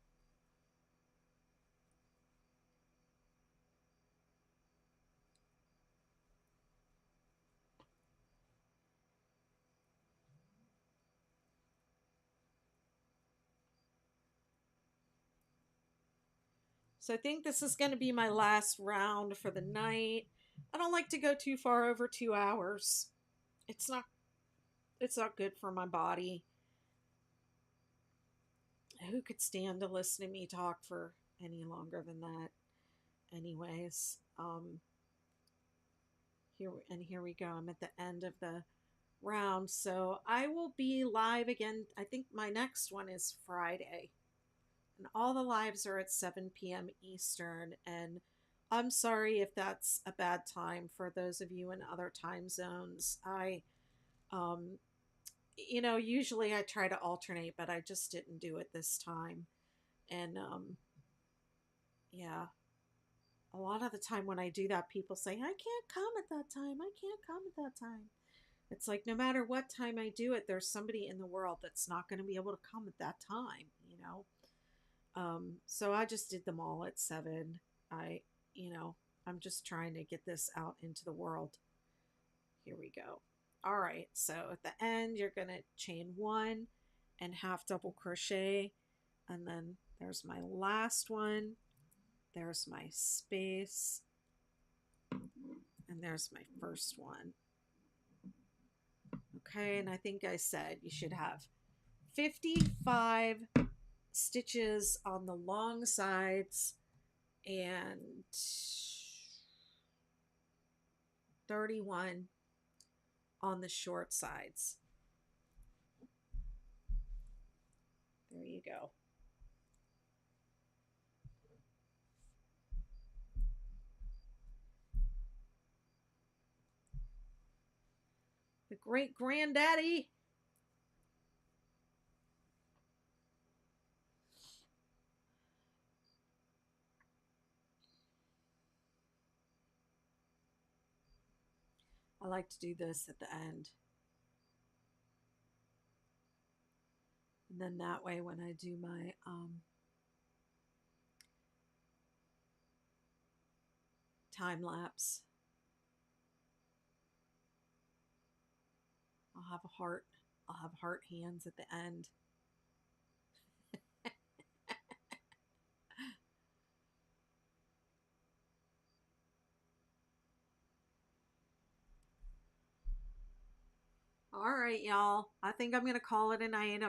So I think this is going to be my last round for the night. I don't like to go too far over 2 hours. It's not good for my body. Who could stand to listen to me talk for any longer than that? Anyways, here we go. I'm at the end of the round, so I will be live again. I think my next one is Friday, and all the lives are at 7 p.m. Eastern. And I'm sorry if that's a bad time for those of you in other time zones. Um, usually I try to alternate, but I just didn't do it this time. And yeah, a lot of the time when I do that, people say, I can't come at that time. I can't come at that time. It's like, no matter what time I do it, there's somebody in the world that's not going to be able to come at that time. So I just did them all at 7. I, I'm just trying to get this out into the world. Here we go. All right. So at the end, you're going to chain 1 and half double crochet. And then there's my last one. There's my space. And there's my first one. Okay. And I think I said you should have 55 stitches on the long sides and 31 on the short sides. There you go. The great granddaddy. I like to do this at the end. And then that way when I do my time lapse, I'll have a heart. I'll have heart hands at the end. All right, y'all. I think I'm going to call it a night.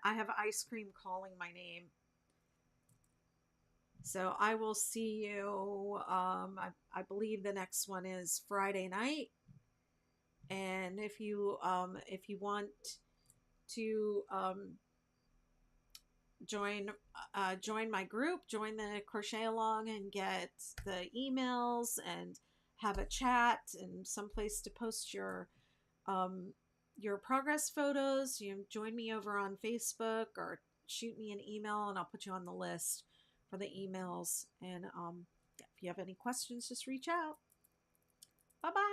I have ice cream calling my name. So I will see you. I believe the next one is Friday night. And if you want to join my group, join the crochet along, and get the emails and have a chat and someplace to post your progress photos, join me over on Facebook or shoot me an email and I'll put you on the list for the emails. And if you have any questions, just reach out. Bye bye.